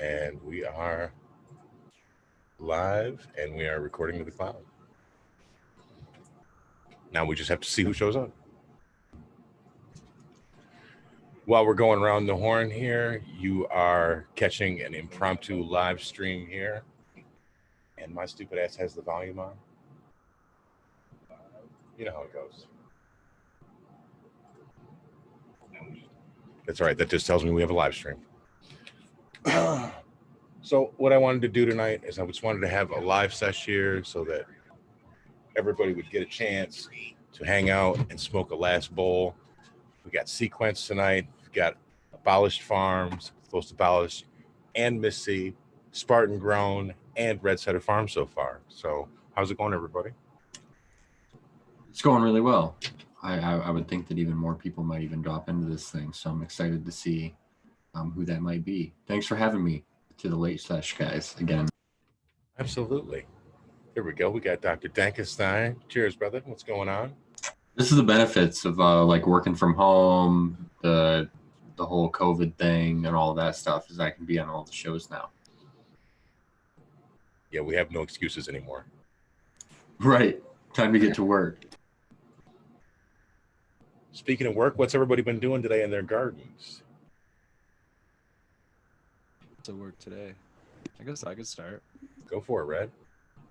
And we are live and we are recording to the cloud. Now we just have to see who shows up. While we're going around the horn here, you are catching an impromptu live stream here. And my stupid ass has the volume on. You know how it goes. That's all right. That just tells me we have a live stream. So what I wanted to do tonight is I just wanted to have a live sesh here so that everybody would get a chance to hang out and smoke a last bowl. We got Sequence tonight. We've got Abolished Farms, Close to Abolished, and Missy, Spartan Grown, and Red Setter Farms so far. So how's it going, everybody? It's going really well. I would think that even more people might even drop into this thing. So I'm excited to see who that might be. Thanks for having me to the late sesh, guys, again. Absolutely. Here we go. We got Dr. Dankenstein. Cheers, brother. What's going on? This is the benefits of like working from home, the whole COVID thing and all of that stuff, is I can be on all the shows now. Yeah, we have no excuses anymore. Right. Time to get to work. Speaking of work, what's everybody been doing today in their gardens? To work today. I guess I could start. Go for it, Red.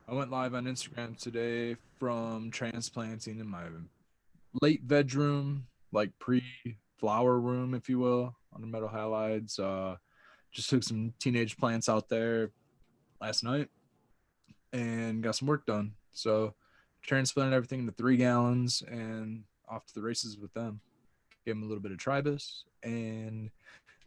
I went live on Instagram today from transplanting in my late veg room, like pre-flower room, if you will, under metal halides. Just took some teenage plants out there last night and got some work done. So transplanted everything into 3 gallons and off to the races with them. Gave them a little bit of tribus, and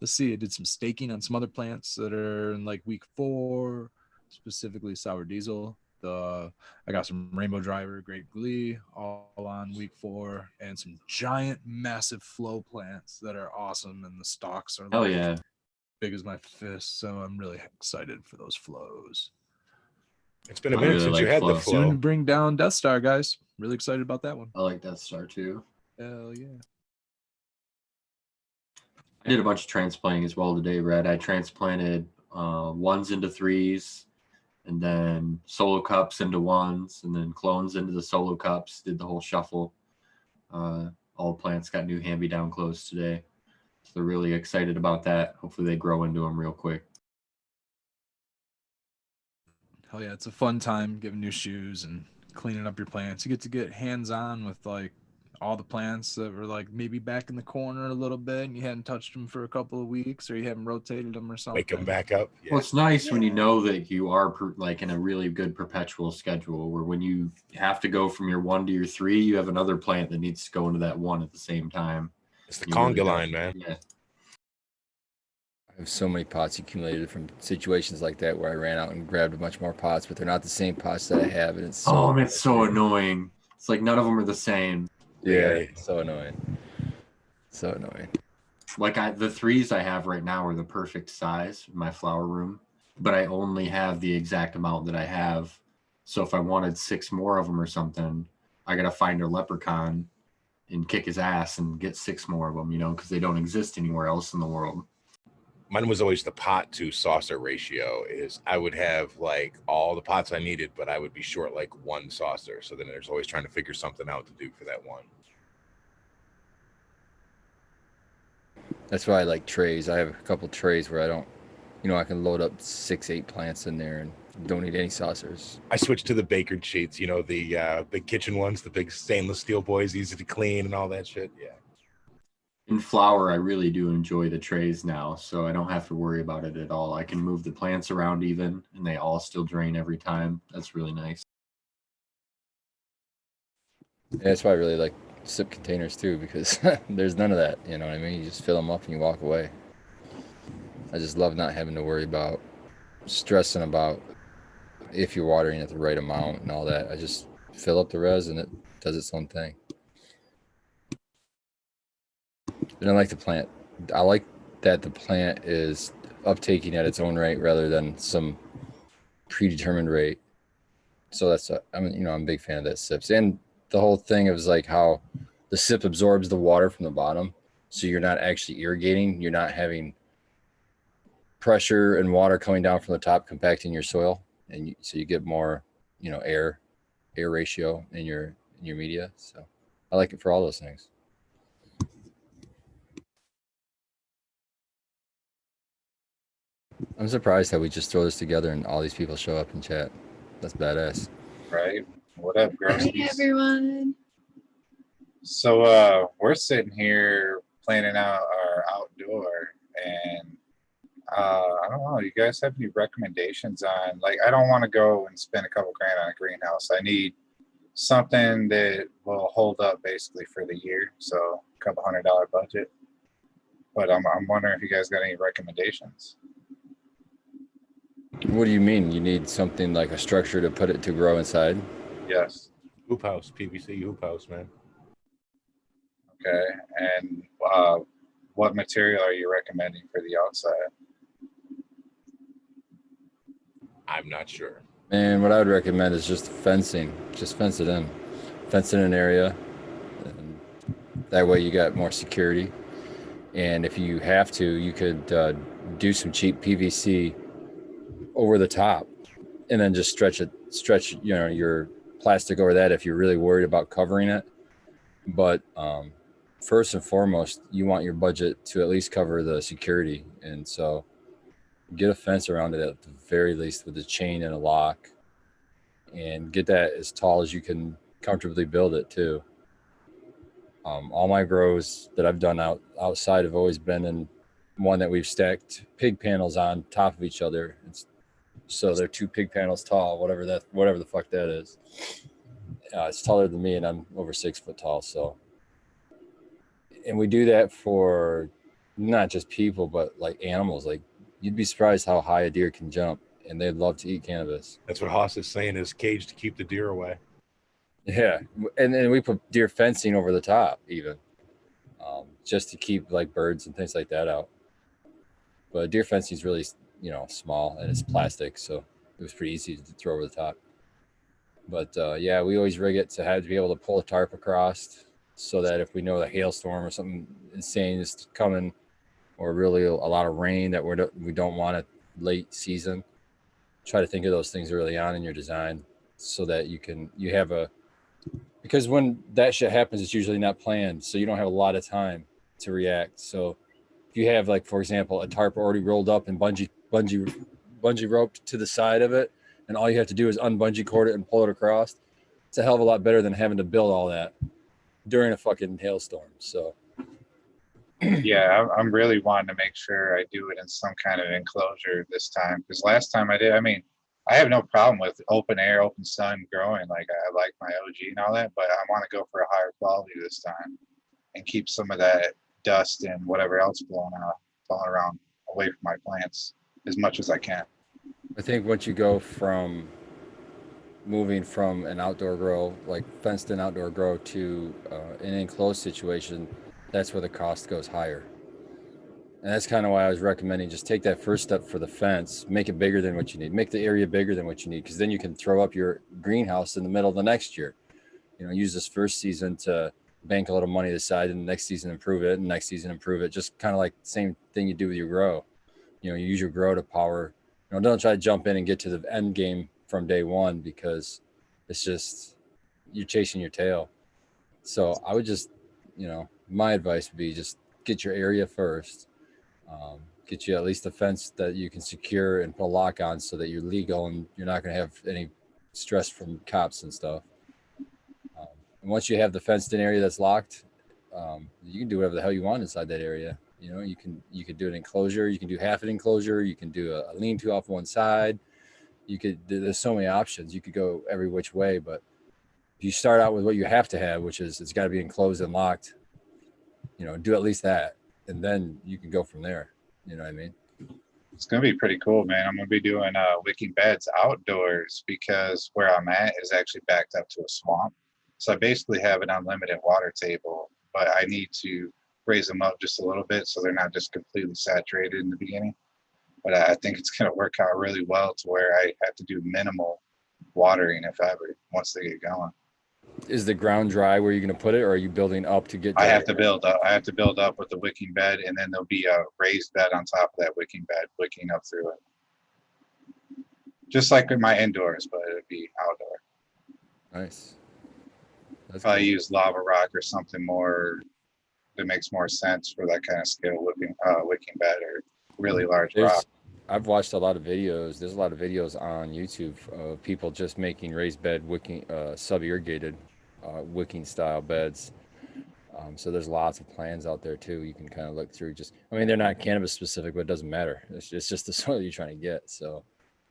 let's see, I did some staking on some other plants that are in like week 4, specifically sour diesel. I got some rainbow driver, great glee, all on week 4, and some giant, massive flow plants that are awesome, and the stalks are like big as my fist. So I'm really excited for those flows. It's been a minute since you had the flow. Soon to bring down Death Star, guys. Really excited about that one. I like Death Star too. Hell yeah. I did a bunch of transplanting as well today, Red. I transplanted 1s into 3s, and then solo cups into 1s, and then clones into the solo cups. Did the whole shuffle. All the plants got new hand-me-down clothes today. So they're really excited about that. Hopefully they grow into them real quick. Hell yeah, it's a fun time giving new shoes and cleaning up your plants. You get to get hands-on with like all the plants that were like maybe back in the corner a little bit and you hadn't touched them for a couple of weeks, or you haven't rotated them or something. Wake them back up. Yeah. Well, it's nice when you know that you are like in a really good perpetual schedule, where when you have to go from your 1 to your 3, you have another plant that needs to go into that 1 at the same time. It's the conga line, man. Yeah. I have so many pots accumulated from situations like that where I ran out and grabbed a bunch more pots, but they're not the same pots that I have, and it's so annoying. It's like none of them are the same. Yeah, it's so annoying. So annoying. Like the 3s I have right now are the perfect size in my flower room, but I only have the exact amount that I have. So if I wanted 6 more of them or something, I gotta find a leprechaun and kick his ass and get 6 more of them, because they don't exist anywhere else in the world. Mine was always the pot to saucer ratio. Is I would have like all the pots I needed, but I would be short like 1 saucer. So then there's always trying to figure something out to do for that one. That's why I like trays. I have a couple trays where I don't, I can load up 6-8 plants in there and don't need any saucers. I switched to the bakered sheets, the big kitchen ones, the big stainless steel boys, easy to clean and all that shit. Yeah. In flower, I really do enjoy the trays now, so I don't have to worry about it at all. I can move the plants around even, and they all still drain every time. That's really nice. Yeah, that's why I really like sip containers too, because there's none of that, you know what I mean? You just fill them up and you walk away. I just love not having to worry about stressing about if you're watering at the right amount and all that. I just fill up the res and it does its own thing. And I like the plant. I like that the plant is uptaking at its own rate rather than some predetermined rate. So I'm a big fan of that sips. And the whole thing is like how the sip absorbs the water from the bottom. So you're not actually irrigating. You're not having pressure and water coming down from the top compacting your soil, and so you get more, air ratio in your media. So I like it for all those things. I'm surprised how we just throw this together and all these people show up and chat. That's badass. Right. What up, Hey Grosties? everyone. So we're sitting here planning out our outdoor, and I don't know. You guys have any recommendations on, like, I don't want to go and spend a couple grand on a greenhouse. I need something that will hold up basically for the year. So a couple $100 budget. But I'm wondering if you guys got any recommendations. What do you mean? You need something like a structure to put it to grow inside? Yes. Hoop house, PVC hoop house, man. Okay. And what material are you recommending for the outside? I'm not sure. And what I would recommend is just fencing. Just fence it in. Fence in an area. And that way you got more security. And if you have to, you could do some cheap PVC over the top and then just stretch your plastic over that if you're really worried about covering it. But first and foremost, you want your budget to at least cover the security. And so get a fence around it at the very least with a chain and a lock, and get that as tall as you can comfortably build it too. All my grows that I've done outside have always been in one that we've stacked pig panels on top of each other. So they're 2 pig panels tall, whatever the fuck that is. It's taller than me, and I'm over 6 foot tall. So, and we do that for not just people, but like animals. Like, you'd be surprised how high a deer can jump, and they'd love to eat cannabis. That's what Haas is saying, is cage to keep the deer away. Yeah, and then we put deer fencing over the top, even just to keep like birds and things like that out. But deer fencing is really, small, and it's plastic, so it was pretty easy to throw over the top. But yeah, we always rig it to have to be able to pull a tarp across, so that if we know a hailstorm or something insane is coming, or really a lot of rain that we don't want it late season, try to think of those things early on in your design, so that you have because when that shit happens, it's usually not planned, so you don't have a lot of time to react. So if you have, like, for example, a tarp already rolled up and bungee roped to the side of it, and all you have to do is unbungee cord it and pull it across, it's a hell of a lot better than having to build all that during a fucking hailstorm. So Yeah, I'm really wanting to make sure I do it in some kind of enclosure this time, because last time I did, I mean, I have no problem with open air, open sun growing. Like, I like my OG and all that, but I want to go for a higher quality this time and keep some of that dust and whatever else blowing around away from my plants as much as I can. I think once you go from moving from an outdoor grow, like fenced in outdoor grow, to an enclosed situation, that's where the cost goes higher. And that's kind of why I was recommending just take that first step for the fence, make it bigger than what you need, make the area bigger than what you need, because then you can throw up your greenhouse in the middle of the next year. Use this first season to bank a little money aside, and the next season improve it, and next season improve it. Just kind of like the same thing you do with your grow. You use your grow to power. Don't try to jump in and get to the end game from day one, because it's just, you're chasing your tail. So I would just, my advice would be just get your area first. Get you at least a fence that you can secure and put a lock on, so that you're legal and you're not going to have any stress from cops and stuff. And once you have the fenced in area that's locked, you can do whatever the hell you want inside that area. You could do an enclosure, you can do half an enclosure, you can do a lean-to off one side. There's so many options. You could go every which way, but if you start out with what you have to have, which is it's got to be enclosed and locked, do at least that, and then you can go from there. You know what I mean? It's going to be pretty cool, man. I'm going to be doing wicking beds outdoors, because where I'm at is actually backed up to a swamp. So I basically have an unlimited water table, but I need to raise them up just a little bit so they're not just completely saturated in the beginning. But I think it's going to work out really well to where I have to do minimal watering, if ever, once they get going. Is the ground dry where you're going to put it, or are you building up to get I dry? have to build up. I have to build up with the wicking bed, and then there'll be a raised bed on top of that wicking bed, wicking up through it. Just like in my indoors, but it'd be outdoor. Nice. That's Probably cool. use lava rock or something more that makes more sense for that kind of scale wicking bed or really large rock. I've watched a lot of videos. There's a lot of videos on YouTube of people just making raised bed wicking, sub-irrigated wicking style beds. So there's lots of plans out there too. You can kind of look through. Just, I mean, they're not cannabis specific, but it doesn't matter. It's just the soil you're trying to get. So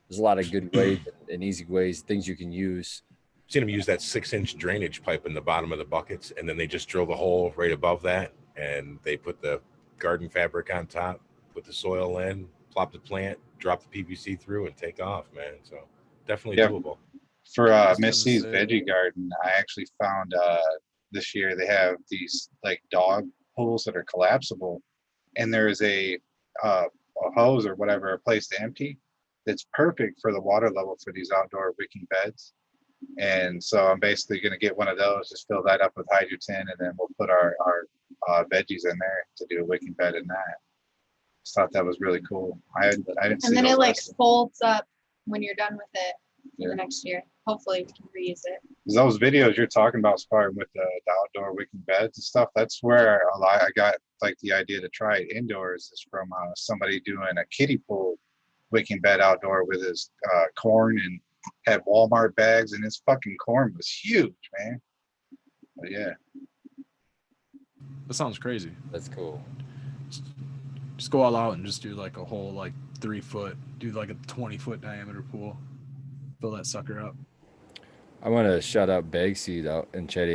there's a lot of good ways and easy ways, things you can use. I've seen them use that 6-inch drainage pipe in the bottom of the buckets, and then they just drill the hole right above that, and they put the garden fabric on top, put the soil in, plop the plant, drop the PVC through, and take off, man. So definitely doable. For was Miss gonna C's say- veggie garden, I actually found this year they have these like dog pools that are collapsible, and there is a hose or whatever, a place to empty. That's perfect for the water level for these outdoor wicking beds. And so I'm basically going to get one of those, just fill that up with hydrogen, and then we'll put our veggies in there to do a wicking bed in that. Just thought that was really cool. I didn't see And then those it like last- folds up when you're done with it for Yeah. the next year. Hopefully we can reuse it. Those videos you're talking about, Spartan, with the outdoor wicking beds and stuff, that's where I got like the idea to try it indoors is from somebody doing a kiddie pool wicking bed outdoor with his corn, and had Walmart bags, and his fucking corn was huge, man. But yeah. That sounds crazy. That's cool. Just go all out and just do like a whole like 3 foot, do like a 20-foot diameter pool. Fill that sucker up. I want to shout out Bagseed out in chat.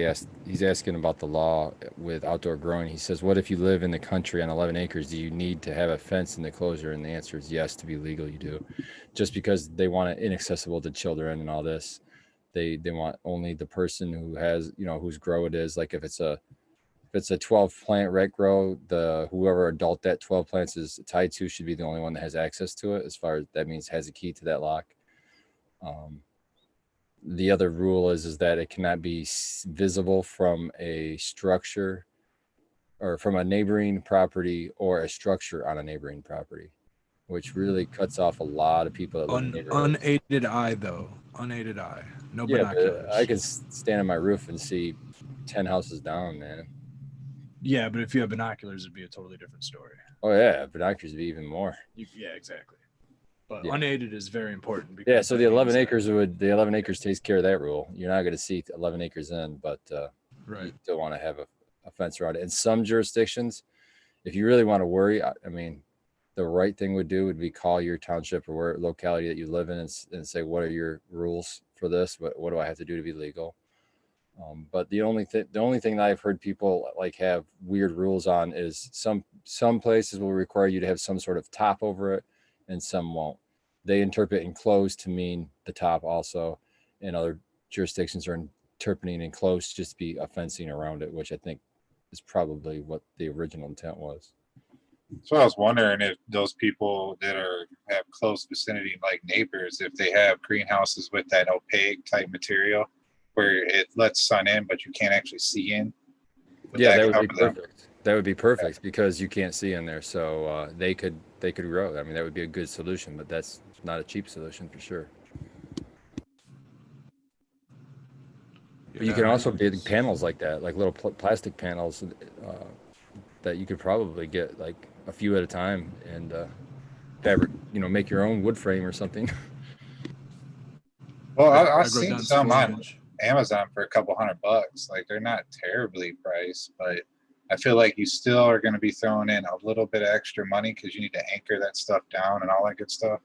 He's asking about the law with outdoor growing. He says, what if you live in the country on 11 acres? Do you need to have a fence in the closure? And the answer is yes, to be legal, you do. Just because they want it inaccessible to children and all this, they want only the person who has, you know, whose grow it is. Like if it's a 12 plant rec grow, whoever adult that 12 plants is tied to should be the only one that has access to it. As far as that means, has a key to that lock. The other rule is that it cannot be visible from a structure or from a neighboring property or a structure on a neighboring property, which really cuts off a lot of people that live in neighborhoods. Unaided eye though. Unaided eye. No Yeah, binoculars. but I could stand on my roof and see 10 houses down, man. Yeah, but if you have binoculars, it'd be a totally different story. Oh yeah, binoculars would be even more. Yeah, exactly. But Yeah. unaided is very important. Yeah, because so that the 11 means that- the 11 acres takes care of that rule. You're not going to see 11 acres in, but you Right. still want to have a fence around it. In some jurisdictions, if you really want to worry, I mean, the right thing would be call your township or where locality that you live in and say, what are your rules for this? What do I have to do to be legal? But the only thing that I've heard people like have weird rules on is some places will require you to have some sort of top over it, and some won't. They interpret enclosed to mean the top also, and other jurisdictions are interpreting enclosed just to be a fencing around it, which I think is probably what the original intent was. So I was wondering if those people that have close vicinity, like neighbors, if they have greenhouses with that opaque type material where it lets sun in, but you can't actually see in. Yeah, that would be cover them? perfect. That would be perfect because you can't see in there. So they could grow. I mean, that would be a good solution, but that's not a cheap solution for sure. But you can also build panels like that, like little plastic panels that you could probably get like a few at a time and fabric, make your own wood frame or something. Well, I I've grow seen down some on foliage. Amazon for a couple $100. Like they're not terribly priced, but I feel like you still are going to be throwing in a little bit of extra money because you need to anchor that stuff down and all that good stuff.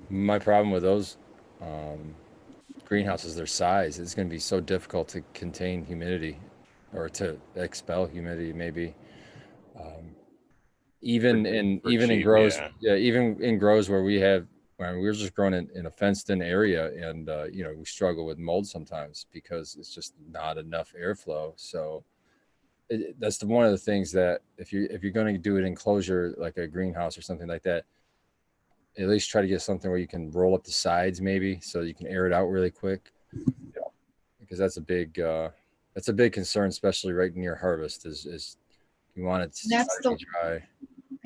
My problem with those greenhouses, their size, it's going to be so difficult to contain humidity or to expel humidity maybe. Even in grows, even in grows where we're just growing in a fenced in area, and we struggle with mold sometimes because it's just not enough airflow. So that's one of the things that if you're going to do an enclosure like a greenhouse or something like that, at least try to get something where you can roll up the sides maybe so you can air it out really quick. because that's a big concern, especially right near harvest. Is you want it to That's be dry.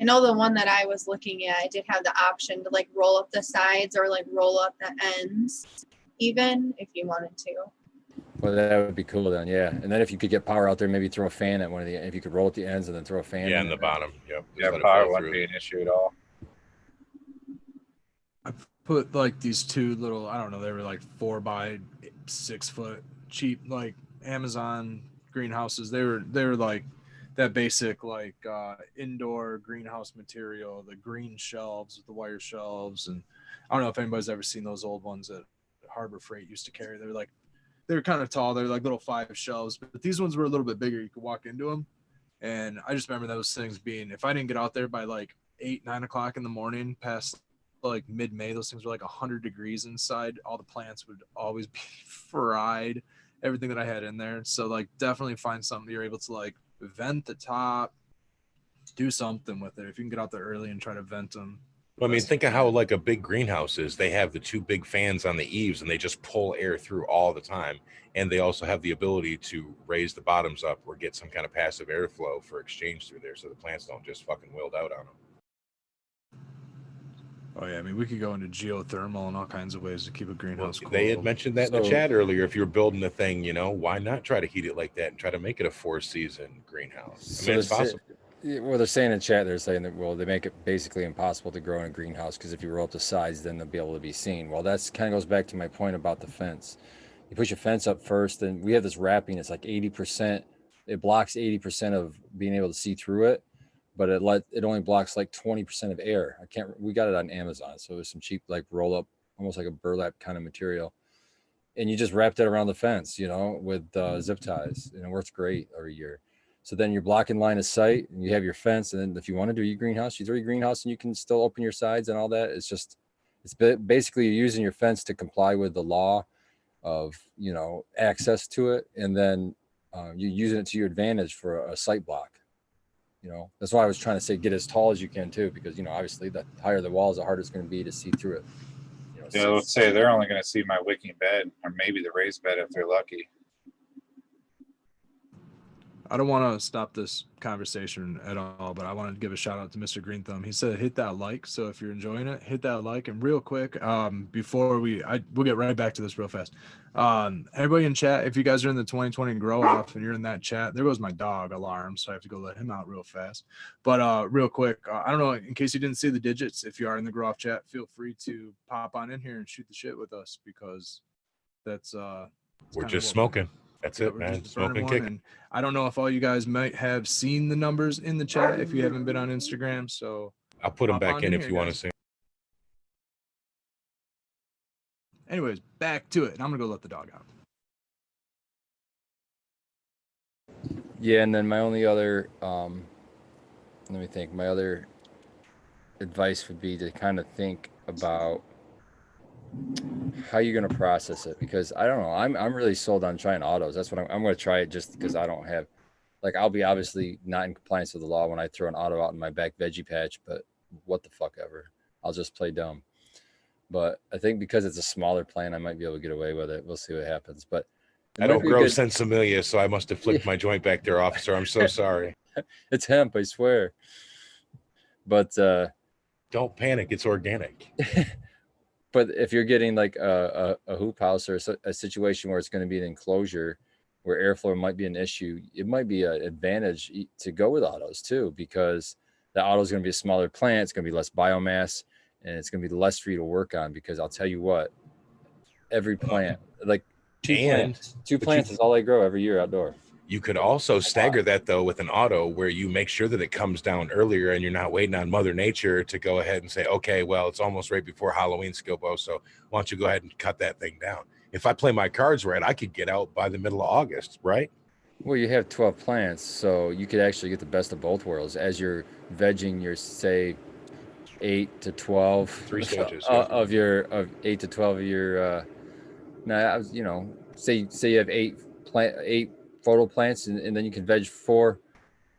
I know the one that I was looking at, I did have the option to like roll up the sides or like roll up the ends, even if you wanted to. Well, that would be cool then, yeah. And then if you could get power out there, maybe throw a fan at one of the. If you could roll at the ends and then throw a fan. Yeah, in in the it. bottom. Yep. Yeah, Just let it power flow wouldn't through. be an issue at all. I put like these two little, I don't know, they were like 4 by 6 foot cheap like Amazon greenhouses. They were like that basic like indoor greenhouse material, the green shelves with the wire shelves. And I don't know if anybody's ever seen those old ones that Harbor Freight used to carry. They were kind of tall. They're like little 5 shelves, but these ones were a little bit bigger. You could walk into them. And I just remember those things being, if I didn't get out there by like 8-9 o'clock in the morning past like mid-May, those things were like 100 degrees inside. All the plants would always be fried, everything that I had in there. So like definitely find something you're able to like vent the top, do something with it. If you can get out there early and try to vent them. Well, I mean, think of how like a big greenhouse is. They have the 2 big fans on the eaves and they just pull air through all the time. And they also have the ability to raise the bottoms up or get some kind of passive airflow for exchange through there so the plants don't just fucking wilt out on them. Oh yeah, I mean we could go into geothermal and all kinds of ways to keep a greenhouse cool. They had mentioned that in the So- chat earlier. If you're building a thing, why not try to heat it like that and try to make it a 4-season greenhouse? I mean, it's possible. Well, they're saying in chat, they're saying that, well, they make it basically impossible to grow in a greenhouse because if you roll up the sides, then they'll be able to be seen. Well, that's kind of goes back to my point about the fence. You push your fence up first, and we have this wrapping. It's like 80%. It blocks 80% of being able to see through it, but it only blocks like 20% of air. We got it on Amazon, so it was some cheap like roll up, almost like a burlap kind of material, and you just wrap that around the fence, with zip ties, and it works great every year. So then you're blocking line of sight, and you have your fence, and then if you want to do your greenhouse, you throw your greenhouse, and you can still open your sides and all that. It's basically you're using your fence to comply with the law of access to it, and then you're using it to your advantage for a sight block. That's why I was trying to say get as tall as you can too, because obviously the higher the walls, the harder it's going to be to see through it. Yeah, let's say they're only going to see my wicking bed or maybe the raised bed if they're lucky. I don't want to stop this conversation at all, but I want to give a shout out to Mr. Green Thumb. He said, hit that like. So if you're enjoying it, hit that like. And real quick, before we'll get right back to this real fast. Everybody in chat, if you guys are in the 2020 grow off and you're in that chat, there goes my dog alarm. So I have to go let him out real fast. But real quick, I don't know, in case you didn't see the digits, if you are in the grow off chat, feel free to pop on in here and shoot the shit with us, because that's, We're just smoking. That's it, man. Smoking, kicking. And I don't know if all you guys might have seen the numbers in the chat if you haven't been on Instagram. So I'll put them hop back on in in if here, you want to guys. see. anyways, back to it. And I'm going to go let the dog out. Yeah, and then my only other, let me think. My other advice would be to kind of think about how you're going to process it, because I don't know. I'm really sold on trying autos. That's what I'm going to try it, just because I don't have, like, I'll be obviously not in compliance with the law when I throw an auto out in my back veggie patch, but what the fuck ever. I'll just play dumb. But I think because it's a smaller plant, I might be able to get away with it. We'll see what happens. But I don't grow Sensimelia, so I must have flicked my joint back there, officer. I'm so sorry. It's hemp, I swear. But don't panic. It's organic. But if you're getting like a hoop house or a situation where it's going to be an enclosure where airflow might be an issue, it might be an advantage to go with autos too, because the auto is going to be a smaller plant. It's going to be less biomass, and it's going to be less for you to work on, because I'll tell you what, every plant, like two plants is all I grow every year outdoor. You could also stagger that though with an auto, where you make sure that it comes down earlier and you're not waiting on Mother Nature to go ahead and say, okay, well, it's almost right before Halloween, Skilbo, so why don't you go ahead and cut that thing down? If I play my cards right, I could get out by the middle of August, right? Well, you have 12 plants, so you could actually get the best of both worlds. As you're vegging your, say, 8 to 12 3 stages of 8 to 12 of your say you have 8 photo plants, and then you can veg 4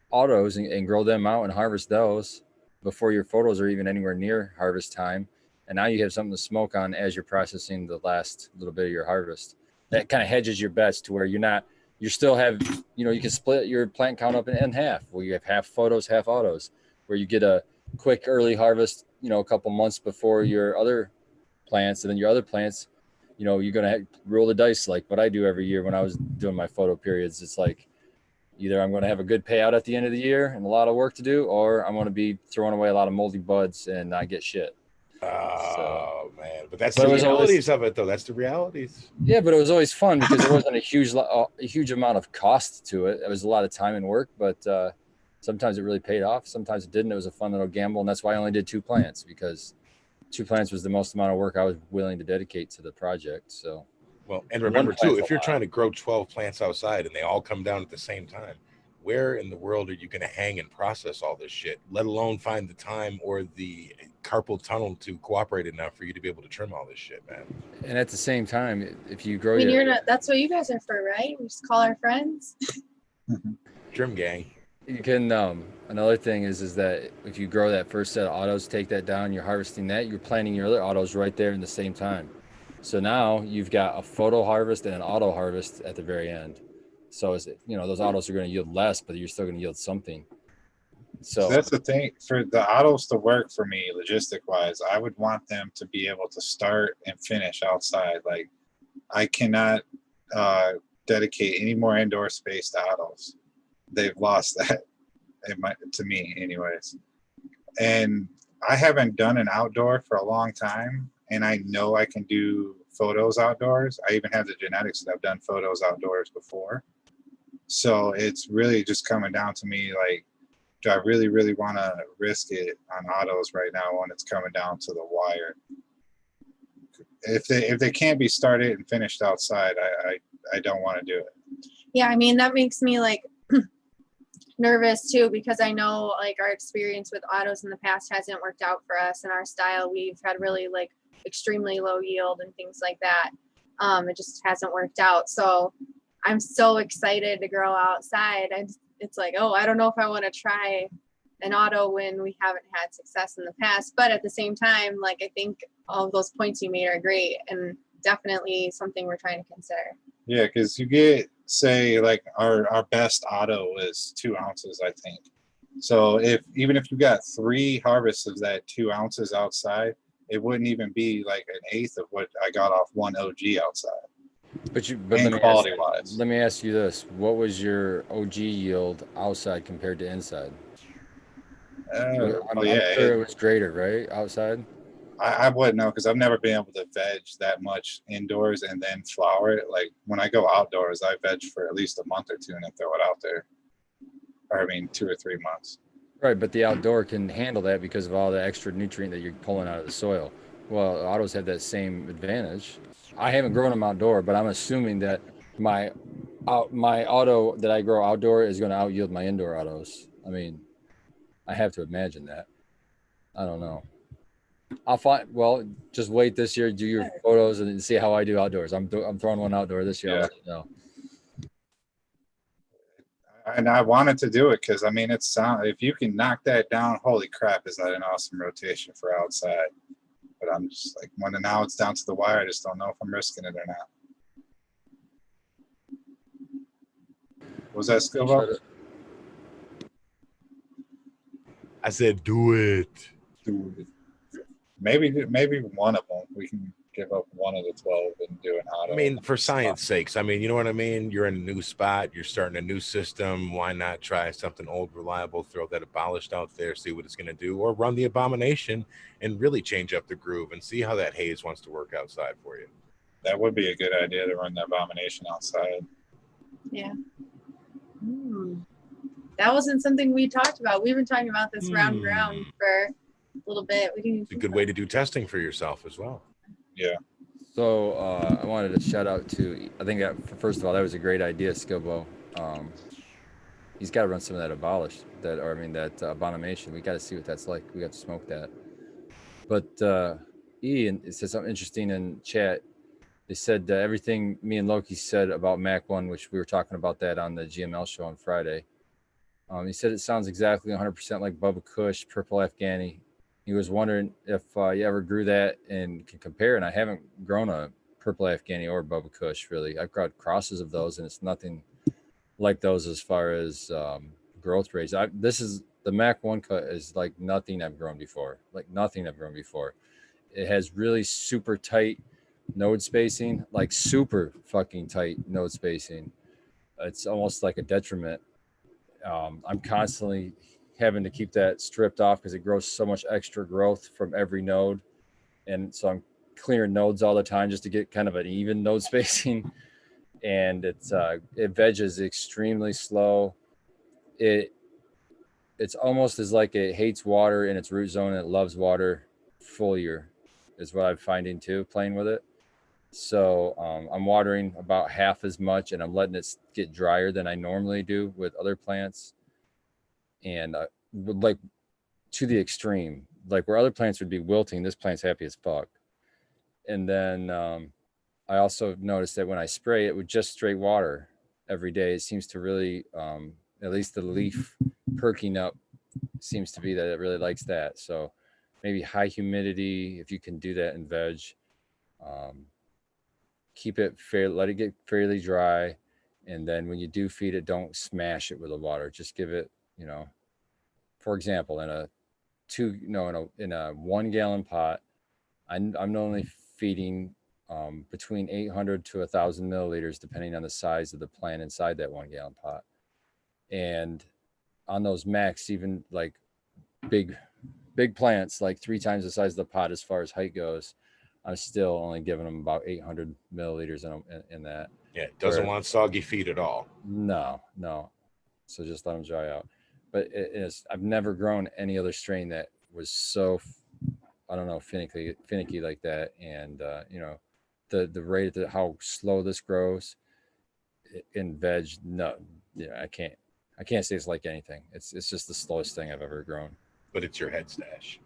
autos and grow them out and harvest those before your photos are even anywhere near harvest time. And now you have something to smoke on as you're processing the last little bit of your harvest. that kind of hedges your bets to where you still have, you can split your plant count up in half, where you have half photos, half autos, where you get a quick early harvest, a couple months before your other plants, and then your other plants, you're going to roll the dice like what I do every year when I was doing my photo periods. It's like either I'm going to have a good payout at the end of the year and a lot of work to do, or I'm going to be throwing away a lot of moldy buds and not get shit. Oh man, but that's the realities of it, though. That's the realities. Yeah, but it was always fun because there wasn't a huge amount of cost to it. It was a lot of time and work, but sometimes it really paid off. Sometimes it didn't. It was a fun little gamble, and that's why I only did 2 plants, because 2 plants was the most amount of work I was willing to dedicate to the project. So, well, and remember too, if you're trying to grow 12 plants outside and they all come down at the same time, where in the world are you going to hang and process all this shit, let alone find the time or the carpal tunnel to cooperate enough for you to be able to trim all this shit, man? And at the same time, if you grow that's what you guys are for, right? We just call our friends. Trim gang. You can, another thing is that if you grow that first set of autos, take that down, you're harvesting that, you're planting your other autos right there in the same time. So now you've got a photo harvest and an auto harvest at the very end. So those autos are going to yield less, but you're still going to yield something. So that's the thing, for the autos to work for me logistic wise, I would want them to be able to start and finish outside. Like I cannot dedicate any more indoor space to autos. They've lost that, to me anyways. And I haven't done an outdoor for a long time, and I know I can do photos outdoors. I even have the genetics that I've done photos outdoors before. So it's really just coming down to me, like, do I really, really want to risk it on autos right now when it's coming down to the wire? If they can't be started and finished outside, I don't want to do it. Yeah, I mean, that makes me like nervous too, because I know like our experience with autos in the past hasn't worked out for us, and our style, we've had really like extremely low yield and things like that. It just hasn't worked out. So I'm so excited to grow outside. It's like, oh, I don't know if I want to try an auto when we haven't had success in the past. But at the same time, like, I think all of those points you made are great and definitely something we're trying to consider. Yeah, because you get, say, like our best auto is 2 ounces, I think. So even if you got 3 harvests of that 2 ounces outside, it wouldn't even be like an eighth of what I got off 1 OG outside. But let me ask you this: what was your OG yield outside compared to inside? I'm sure it was greater, right? Outside. I wouldn't know, because I've never been able to veg that much indoors and then flower it. Like when I go outdoors, I veg for at least a month or 2 and then throw it out there. Or I mean, 2 or 3 months. Right, but the outdoor can handle that because of all the extra nutrient that you're pulling out of the soil. Well, autos have that same advantage. I haven't grown them outdoor, but I'm assuming that my auto that I grow outdoor is going to out yield my indoor autos. I mean, I have to imagine that. I don't know. I'll find. Well, just wait this year, do your photos, and see how I do outdoors. I'm throwing one outdoor this year. Yeah. I'll let you know. And I wanted to do it because I mean, if you can knock that down, holy crap, is that an awesome rotation for outside? But I'm just like, when now it's down to the wire, I just don't know if I'm risking it or not. Was that skill? I said, do it. Do it. Maybe one of them. We can give up one of the 12 and do an auto. I mean, for science sakes, I mean, you know what I mean? You're in a new spot. You're starting a new system. Why not try something old, reliable, throw that abolished out there, see what it's going to do, or run the abomination and really change up the groove and see how that haze wants to work outside for you. That would be a good idea, to run the abomination outside. Yeah. That wasn't something we talked about. We've been talking about this round for a little bit. It's a good way to do testing for yourself as well. Yeah. So I wanted to shout out to, I think that, first of all, that was a great idea, Skilbo. He's got to run some of that that abomination. We got to see what that's like. We got to smoke that. But Ian, it said something interesting in chat. They said everything me and Loki said about Mac 1, which we were talking about that on the GML show on Friday. He said it sounds exactly 100% like Bubba Kush, Purple Afghani. He was wondering if you ever grew that and can compare. And I haven't grown a purple Afghani or Bubba Kush, really. I've got crosses of those, and it's nothing like those as far as growth rates. The Mac 1 cut is like nothing I've grown before. Like nothing I've grown before. It has really super tight node spacing, like super fucking tight node spacing. It's almost like a detriment. I'm constantly having to keep that stripped off because it grows so much extra growth from every node. And so I'm clearing nodes all the time just to get kind of an even node spacing. And it veges extremely slow. It's almost as like it hates water in its root zone and it loves water foliar is what I'm finding too, playing with it. So I'm watering about half as much and I'm letting it get drier than I normally do with other plants. And like to the extreme, like where other plants would be wilting, this plant's happy as fuck. And then I also noticed that when I spray it with just straight water every day, it seems to really, at least the leaf perking up seems to be that it really likes that. So maybe high humidity, if you can do that in veg, keep it fair, let it get fairly dry. And then when you do feed it, don't smash it with the water. Just give it, for example, in a 1 gallon pot, I'm only feeding between 800 to 1,000 milliliters, depending on the size of the plant inside that 1 gallon pot. And on those max, even like big plants, like 3 times the size of the pot as far as height goes, I'm still only giving them about 800 milliliters in that. Yeah, it doesn't want soggy feed at all. No. So just let them dry out. But I've never grown any other strain that was so, I don't know, finicky like that. And the rate at how slow this grows in veg, no, I can't say it's like anything. It's just the slowest thing I've ever grown. But it's your head stash.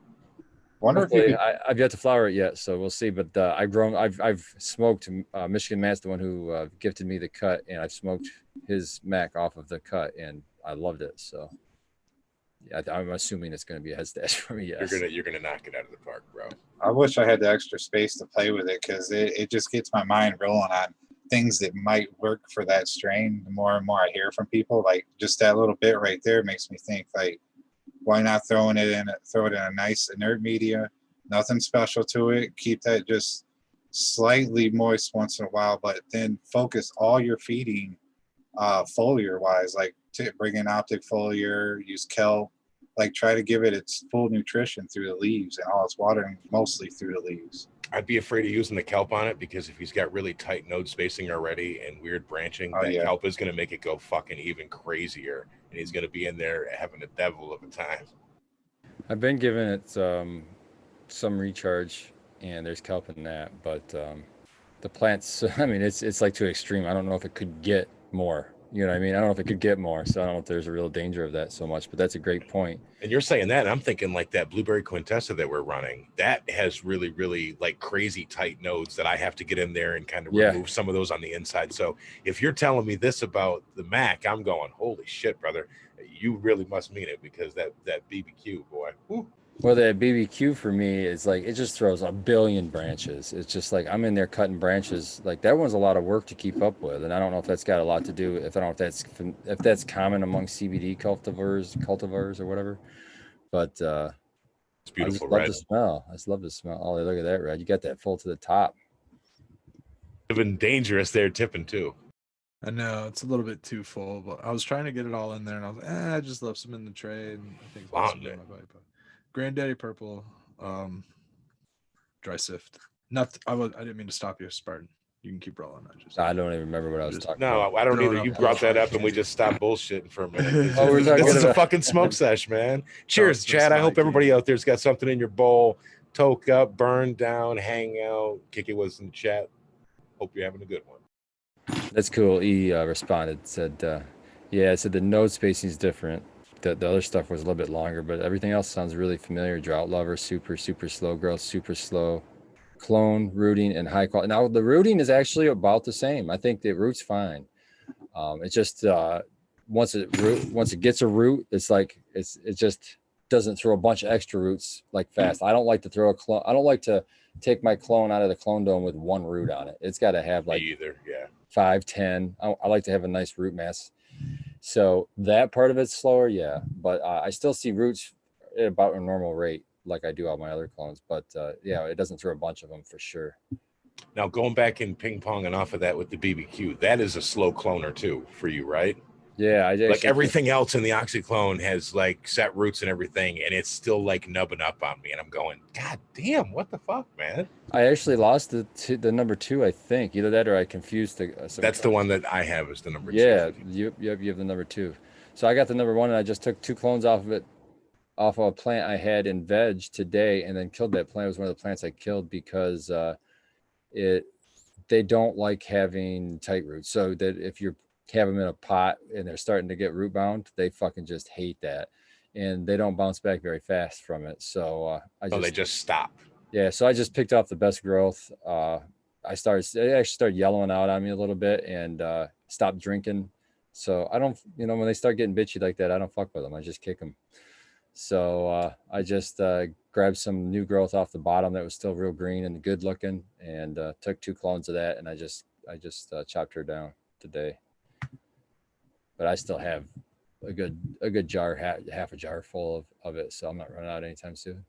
Wonder if you Hopefully, could, I've yet to flower it yet, so we'll see. But I've smoked Michigan Matt's the one who gifted me the cut, and I've smoked his Mac off of the cut, and I loved it. So yeah, I'm assuming it's going to be a head stash for me. Yes, You're gonna knock it out of the park, bro. I wish I had the extra space to play with it because it just gets my mind rolling on things that might work for that strain. The more and more I hear from people, like just that little bit right there makes me think, like, why not throw it in a nice inert media, nothing special to it. Keep that just slightly moist once in a while, but then focus all your feeding foliar wise, like bring in optic foliar, use kelp, like try to give it its full nutrition through the leaves and all its watering mostly through the leaves. I'd be afraid of using the kelp on it because if he's got really tight node spacing already and weird branching, that kelp is going to make it go fucking even crazier, and he's going to be in there having a devil of a time. I've been giving it some recharge, and there's kelp in that, but the plants, I mean, it's like too extreme. I don't know if it could get more. You know what I mean? I don't know if it could get more, so I don't know if there's a real danger of that so much, but that's a great point. And you're saying that, and I'm thinking like that blueberry quintessa that we're running, that has really, really like crazy tight nodes that I have to get in there and kind of remove some of those on the inside. So if you're telling me this about the Mac, I'm going, holy shit, brother, you really must mean it, because that BBQ, boy. Whew. Well, that BBQ for me is like, it just throws a billion branches. It's just like, I'm in there cutting branches. Like that one's a lot of work to keep up with. And I don't know if that's got a lot to do, if that's common among CBD cultivars or whatever. But it's beautiful. I just love the smell. Oh, look at that red. You got that full to the top. Even dangerous there tipping too. I know it's a little bit too full, but I was trying to get it all in there, and I was like, I just left some in the tray, and I think but Granddaddy Purple, dry sift. I didn't mean to stop you, Spartan. You can keep rolling. I don't even remember what I was talking about. No, I don't either. You brought that up, and we just stopped bullshitting for a minute. This is a fucking smoke sesh, man. Cheers, Chad. I hope everybody out there's got something in your bowl. Toke up, burn down, hang out. Kiki was in the chat. Hope you're having a good one. That's cool. He responded, said the node spacing is different. The other stuff was a little bit longer, but everything else sounds really familiar. Drought lover, super slow growth, super slow clone, rooting, and high quality. Now the rooting is actually about the same. I think the root's fine. It's just once it gets a root, it's like it's just doesn't throw a bunch of extra roots like fast. I don't like to throw a clone. I don't like to take my clone out of the clone dome with one root on it. It's got to have like Me either. Yeah. 5, 10. I like to have a nice root mass. So that part of it's slower, yeah. But I still see roots at about a normal rate, like I do all my other clones. But yeah, it doesn't throw a bunch of them for sure. Now going back in ping pong and off of that with the BBQ, that is a slow cloner too for you, right? Yeah, Like everything else in the oxyclone has like set roots and everything, and it's still like nubbing up on me, and I'm going, God damn, what the fuck, man? I actually lost the number 2, I think. Either that or I confused the. That's the one that I have is the number 2. Yeah, you have the number 2. So I got the number 1, and I just took 2 clones off of it, off of a plant I had in veg today, and then killed that plant. It was one of the plants I killed because they don't like having tight roots. So that if you have them in a pot and they're starting to get root bound, they fucking just hate that, and they don't bounce back very fast from it. So they just stop. Yeah, so I just picked off the best growth. It actually started yellowing out on me a little bit, and stopped drinking. So I don't, when they start getting bitchy like that, I don't fuck with them. I just kick them. So I just grabbed some new growth off the bottom that was still real green and good looking, and took 2 clones of that, and I just chopped her down today. But I still have a good jar, half a jar full of it, so I'm not running out anytime soon.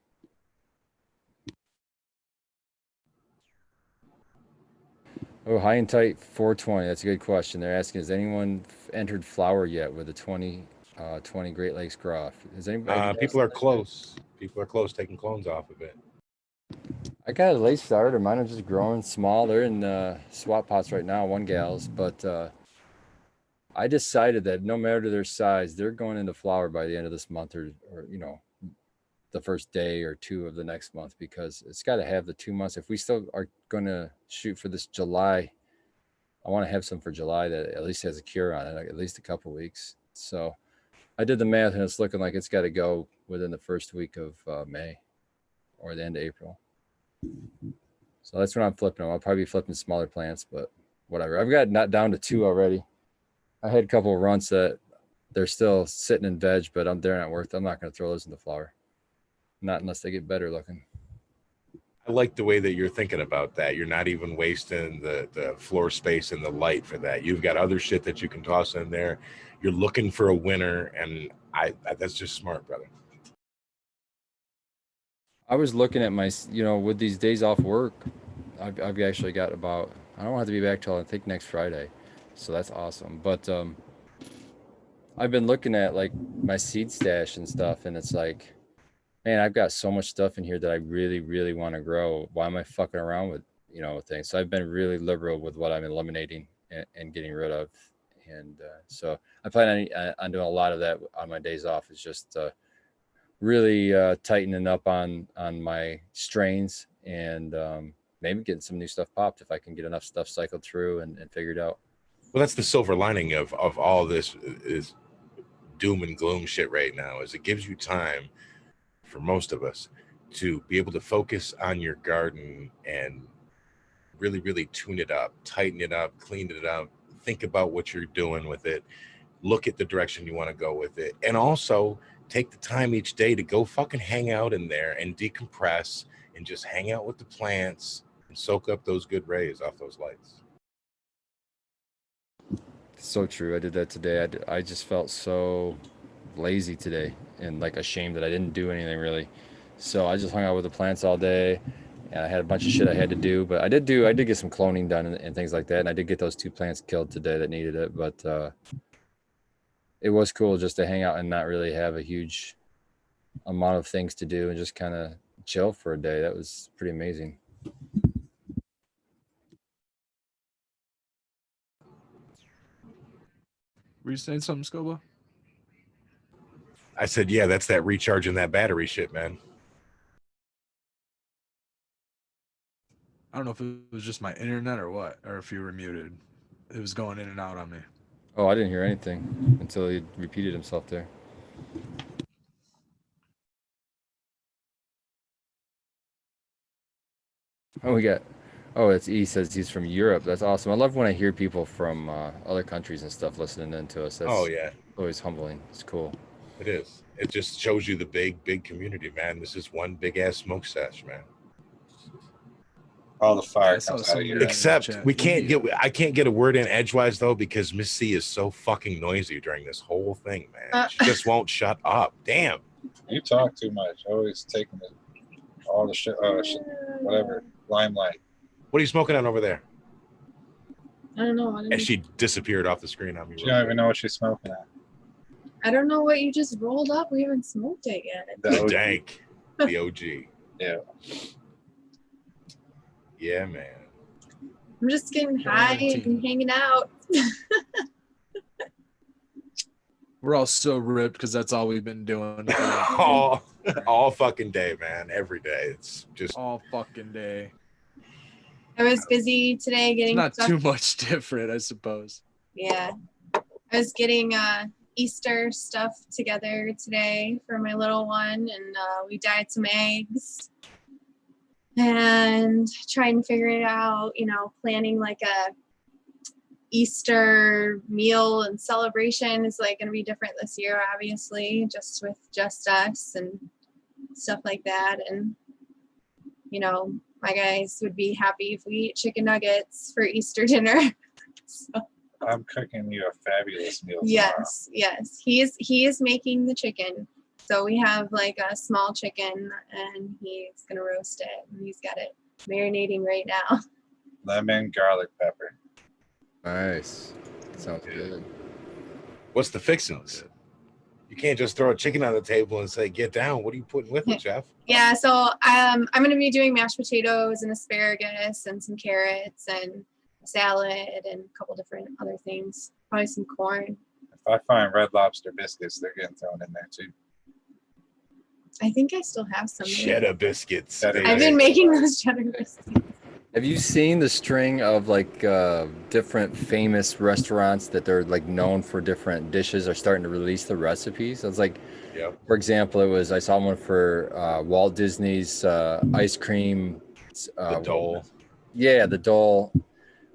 Oh, high and tight 420. That's a good question. They're asking, has anyone entered flower yet with a 20 Great Lakes Groff? Has anybody? People are close. People are close taking clones off of it. I got a late starter. Mine are just growing small. They're in swap pots right now, one gal's, but I decided that no matter their size, they're going into flower by the end of this month, or the first day or 2 of the next month, because it's got to have the 2 months. If we still are going to shoot for this July, I want to have some for July that at least has a cure on it, like at least a couple weeks. So I did the math, and it's looking like it's got to go within the first week of May or the end of April. So that's when I'm flipping them. I'll probably be flipping smaller plants, but whatever. I've got not down to 2 already. I had a couple of runts that they're still sitting in veg, but they're not worth it. I'm not going to throw those in the flower. Not unless they get better looking. I like the way that you're thinking about that. You're not even wasting the floor space and the light for that. You've got other shit that you can toss in there. You're looking for a winner, and that's just smart, brother. I was looking at my, with these days off work, I've actually got about, I don't have to be back till I think next Friday. So that's awesome. But I've been looking at like my seed stash and stuff, and it's like, man, I've got so much stuff in here that I really, really want to grow. Why am I fucking around with, things? So I've been really liberal with what I'm eliminating and getting rid of. And so I plan on doing a lot of that on my days off. It's just really tightening up on my strains, and maybe getting some new stuff popped if I can get enough stuff cycled through and figured out. Well, that's the silver lining of all this is doom and gloom shit right now, is it gives you time for most of us to be able to focus on your garden and really, really tune it up, tighten it up, clean it up, think about what you're doing with it, look at the direction you want to go with it, and also take the time each day to go fucking hang out in there and decompress and just hang out with the plants and soak up those good rays off those lights. So true. I did that today. I just felt so lazy today and like ashamed that I didn't do anything really. So I just hung out with the plants all day, and I had a bunch of shit I had to do, but I did get some cloning done and things like that. And I did get those 2 plants killed today that needed it, but it was cool just to hang out and not really have a huge amount of things to do and just kind of chill for a day. That was pretty amazing. Were you saying something, Scoba? I said, yeah, that's that recharging that battery shit, man. I don't know if it was just my internet or what, or if you were muted. It was going in and out on me. Oh, I didn't hear anything until he repeated himself there. It's E says he's from Europe. That's awesome. I love when I hear people from other countries and stuff listening in to us. That's yeah, always humbling. It's cool. It is. It just shows you the big community, man. This is one big ass smoke sesh, man. All the fire I saw comes out some of guy your in the Except chat. we can't get. I can't get a word in edgewise though because Miss C is so fucking noisy during this whole thing, man. She just won't shut up. Damn. You talk too much. Always taking all the shit, whatever, limelight. What are you smoking on over there? I don't know. And she disappeared off the screen on me. You don't even know what she's smoking at. I don't know what you just rolled up. We haven't smoked it yet. The OG. dank, the OG. Yeah. Yeah, man. I'm just getting high and hanging out. We're all so ripped because that's all we've been doing all fucking day, man. Every day. It's just all fucking day. I was busy today getting Not stuff. too much different, I suppose. Yeah. I was getting Easter stuff together today for my little one, and we dyed some eggs and trying to figure it out, you know, planning like a Easter meal and celebration is like going to be different this year, obviously, just with just us and stuff like that. And, you know, my guys would be happy if we eat chicken nuggets for Easter dinner. So, I'm cooking you a fabulous meal. yes. He is making the chicken. So we have like a small chicken and he's going to roast it. And he's got it marinating right now. Lemon, garlic, pepper. Nice. Sounds good. what's the fixings? You can't just throw a chicken on the table and say, get down. What are you putting with it, Jeff? Yeah, so I'm going to be doing mashed potatoes and asparagus and some carrots and salad and a couple different other things. Probably some corn. If I find Red Lobster biscuits, they're getting thrown in there too. I think I still have some. Cheddar biscuits. Cheddar I've been making those cheddar biscuits. Have you seen the string of like different famous restaurants that they're like known for different dishes are starting to release the recipes? It's like, Yep. for example, I saw one for Walt Disney's ice cream. The dole. Yeah, the dole.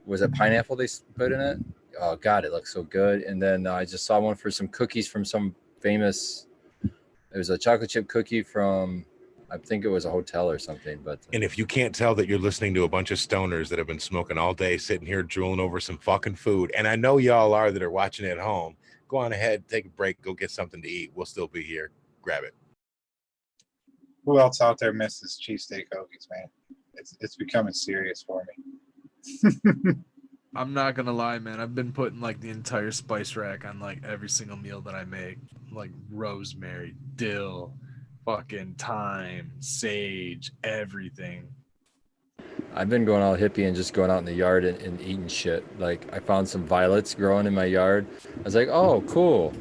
Was it pineapple they put in it? Oh God, it looks so good. And then I just saw one for some cookies from some famous. It was a chocolate chip cookie from, I think it was a hotel or something. But And if you can't tell that you're listening to a bunch of stoners that have been smoking all day, sitting here drooling over some fucking food, and I know y'all are that are watching at home, go on ahead, take a break, go get something to eat. We'll still be here. Grab it. Who else out there misses cheesesteak hoagies, man? It's becoming serious for me. I'm not gonna lie, man. I've been putting like the entire spice rack on like every single meal that I make, like rosemary, dill, fucking thyme, sage, everything. I've been going all hippie and just going out in the yard and eating shit. Like I found some violets growing in my yard. I was like, oh, cool.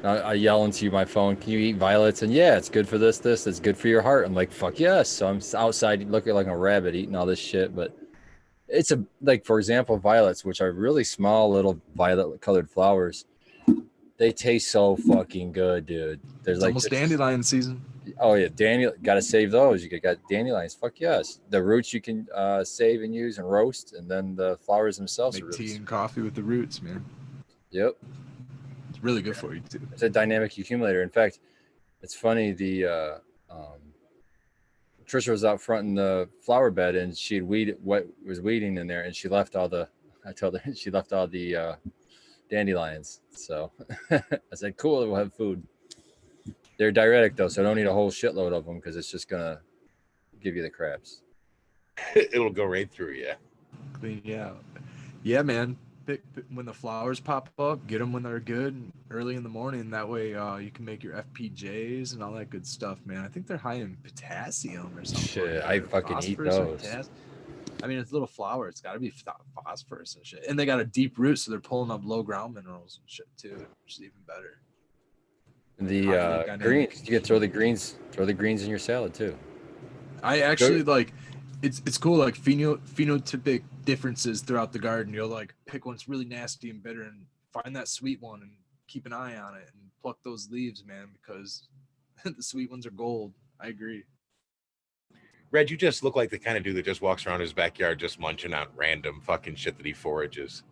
I yell into my phone, can you eat violets? And yeah, it's good for this. It's good for your heart. I'm like, fuck yes. So I'm outside looking like a rabbit eating all this shit. But it's like, for example, violets, which are really small little violet colored flowers. They taste so fucking good, dude. There's It's like almost dandelion season. Oh yeah, gotta save those. You got dandelions. Fuck yes. The roots you can save and use and roast, and then the flowers themselves. Make tea and coffee with the roots, man. Yep. It's really good for you too. It's a dynamic accumulator. In fact, it's funny. The Trisha was out front in the flower bed, and she had was weeding in there, and she left all the. I told her she left all the dandelions. So I said, "Cool, we'll have food." They're diuretic though, so I don't need a whole shitload of them because it's just gonna give you the craps. It'll go right through you. Clean you out. Yeah, man. When the flowers pop up, get them when they're good, early in the morning. That way, you can make your FPJs and all that good stuff, man. I think they're high in potassium or something. Shit, like I that. fucking eat Phosphorus or those. I mean, it's a little flower. It's got to be phosphorus and shit. And they got a deep root, so they're pulling up low ground minerals and shit too, which is even better. The greens, you could throw the greens in your salad too. I actually like it's cool, like phenotypic differences throughout the garden. You'll like pick one that's really nasty and bitter and find that sweet one and keep an eye on it and pluck those leaves, man, because the sweet ones are gold. I agree. Red, you just look like the kind of dude that just walks around his backyard just munching on random fucking shit that he forages.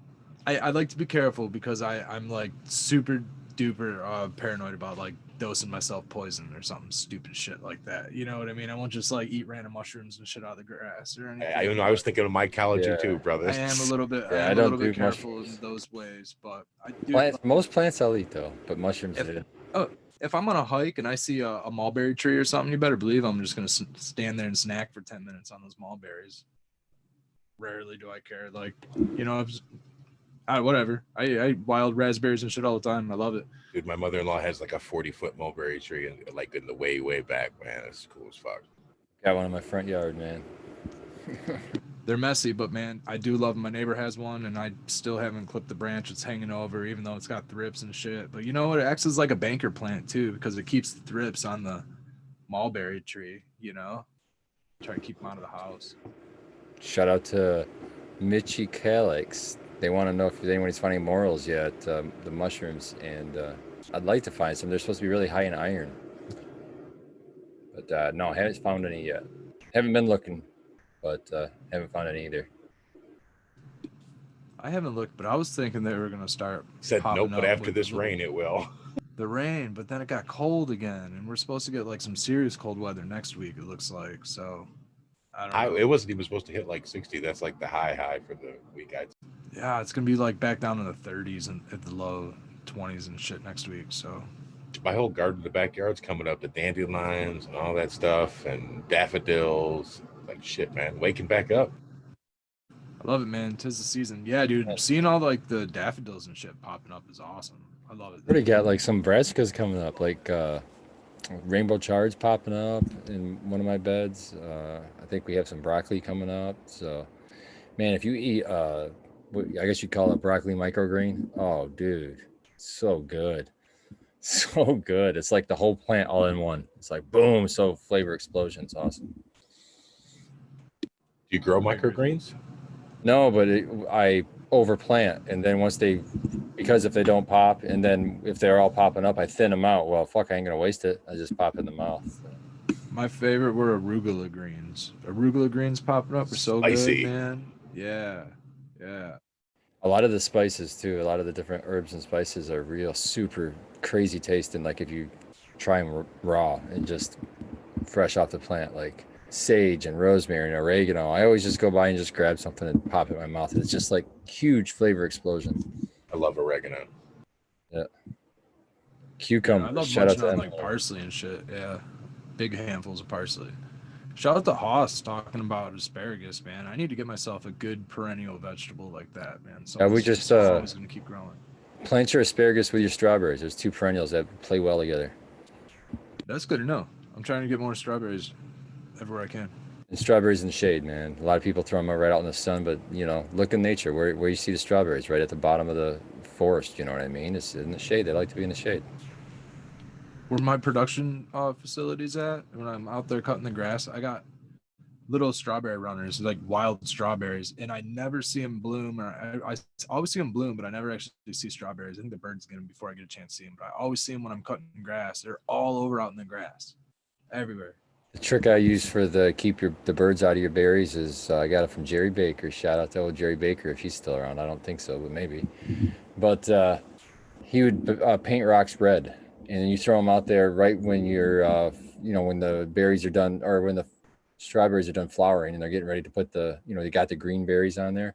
I like to be careful because I'm like super duper paranoid about like dosing myself poison or something stupid shit like that. You know what I mean? I won't just like eat random mushrooms and shit out of the grass or anything. I was thinking of my collagen Yeah. too, brother. I am a little bit. Yeah, I I am a don't little bit do careful mushrooms. in those ways, but I do. Plants, most plants I'll eat though, but mushrooms. If- yeah. Oh, if I'm on a hike and I see a mulberry tree or something, you better believe I'm just gonna stand there and snack for 10 minutes on those mulberries. Rarely do I care. Like, you know, whatever. I eat wild raspberries and shit all the time. I love it. Dude, my mother-in-law has like a 40-foot mulberry tree and like in the way back, man. It's cool as fuck. Got one in my front yard, man. They're messy, but man, I do love them. My neighbor has one, and I still haven't clipped the branch. It's hanging over, even though it's got thrips and shit. But you know what? It acts as like a banker plant too, because it keeps the thrips on the mulberry tree. You know, try to keep them out of the house. Shout out to Mitchy Calix. They want to know if anybody's finding morals yet, the mushrooms, and I'd like to find some. They're supposed to be really high in iron, but no, haven't found any yet. Haven't been looking, but haven't found any either. I haven't looked, but I was thinking they were gonna start. Said popping nope, but up after with this the- rain, it will. The rain, but then it got cold again, and we're supposed to get like some serious cold weather next week. It looks like so. I don't know. It wasn't even supposed to hit like 60. That's like the high for the week. Yeah, it's gonna be like back down in the 30s and at the low 20s and shit next week. So My whole garden in the backyard's coming up, the dandelions and all that stuff, and daffodils. Like shit, man, waking back up. I love it, man. 'Tis the season. Yeah, dude. Seeing all like the daffodils and shit popping up is awesome. I love it. Already got like some brassicas coming up, like rainbow chards popping up in one of my beds. I think we have some broccoli coming up. So, man, if you eat, I guess you call it broccoli microgreen. Oh, dude, so good, so good. It's like the whole plant all in one. It's like boom, so flavor explosion. It's awesome. Do you grow microgreens? No, but I overplant, and then because if they don't pop, and then if they're all popping up, I thin them out. Well, fuck, I ain't gonna waste it. I just pop it in the mouth. My favorite were arugula greens. Arugula greens popping up are so Spicy. good, man. Yeah, yeah. A lot of the spices too. A lot of the different herbs and spices are real super crazy tasting. Like if you try them raw and just fresh off the plant, like sage and rosemary and oregano. I always just go by and just grab something and pop it in my mouth. It's just like huge flavor explosion. I love oregano. Cucumber. I love Shout out munching to on them. like parsley and shit. Yeah, big handfuls of parsley. Shout out to Haas talking about asparagus, man. I need to get myself a good perennial vegetable like that, man. So we it's just, always gonna keep growing. Plant your asparagus with your strawberries. There's two perennials that play well together. That's good to know. I'm trying to get more strawberries everywhere I can. And strawberries in the shade, man. A lot of people throw them right out in the sun, but you know, look in nature where you see the strawberries, right at the bottom of the forest. You know what I mean? It's in the shade. They like to be in the shade. Where my production facilities at, when I'm out there cutting the grass, I got little strawberry runners, like wild strawberries, and I never see them bloom. Or I always see them bloom, but I never actually see strawberries. I think the birds get them before I get a chance to see them, but I always see them when I'm cutting grass. They're all over out in the grass, everywhere. The trick I use for keep the birds out of your berries is I got it from Jerry Baker. Shout out to old Jerry Baker if he's still around. I don't think so, but maybe. But he would paint rocks red, and then you throw them out there right when you're, when the berries are done, or when the strawberries are done flowering and they're getting ready to put you got the green berries on there.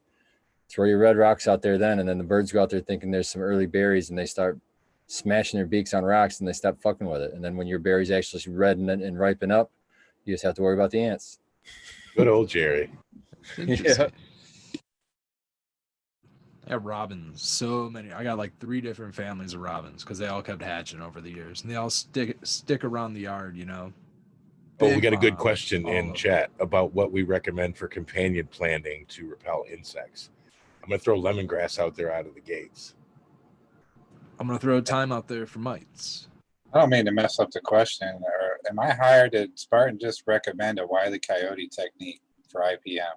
Throw your red rocks out there then, and then the birds go out there thinking there's some early berries, and they start smashing their beaks on rocks, and they stop fucking with it. And then when your berries actually redden and ripen up, you just have to worry about the ants. Good old Jerry. Yeah. I have robins, so many. I got like 3 different families of robins because they all kept hatching over the years, and they all stick around the yard, you know. Oh, we Big got a good robins, question all in of them. chat about what we recommend for companion planting to repel insects. I'm gonna throw lemongrass out there out of the gates. I'm gonna throw time out there for mites. I don't mean to mess up the question. Or am I hired? Did Spartan just recommend a Wile E. Coyote technique for IPM?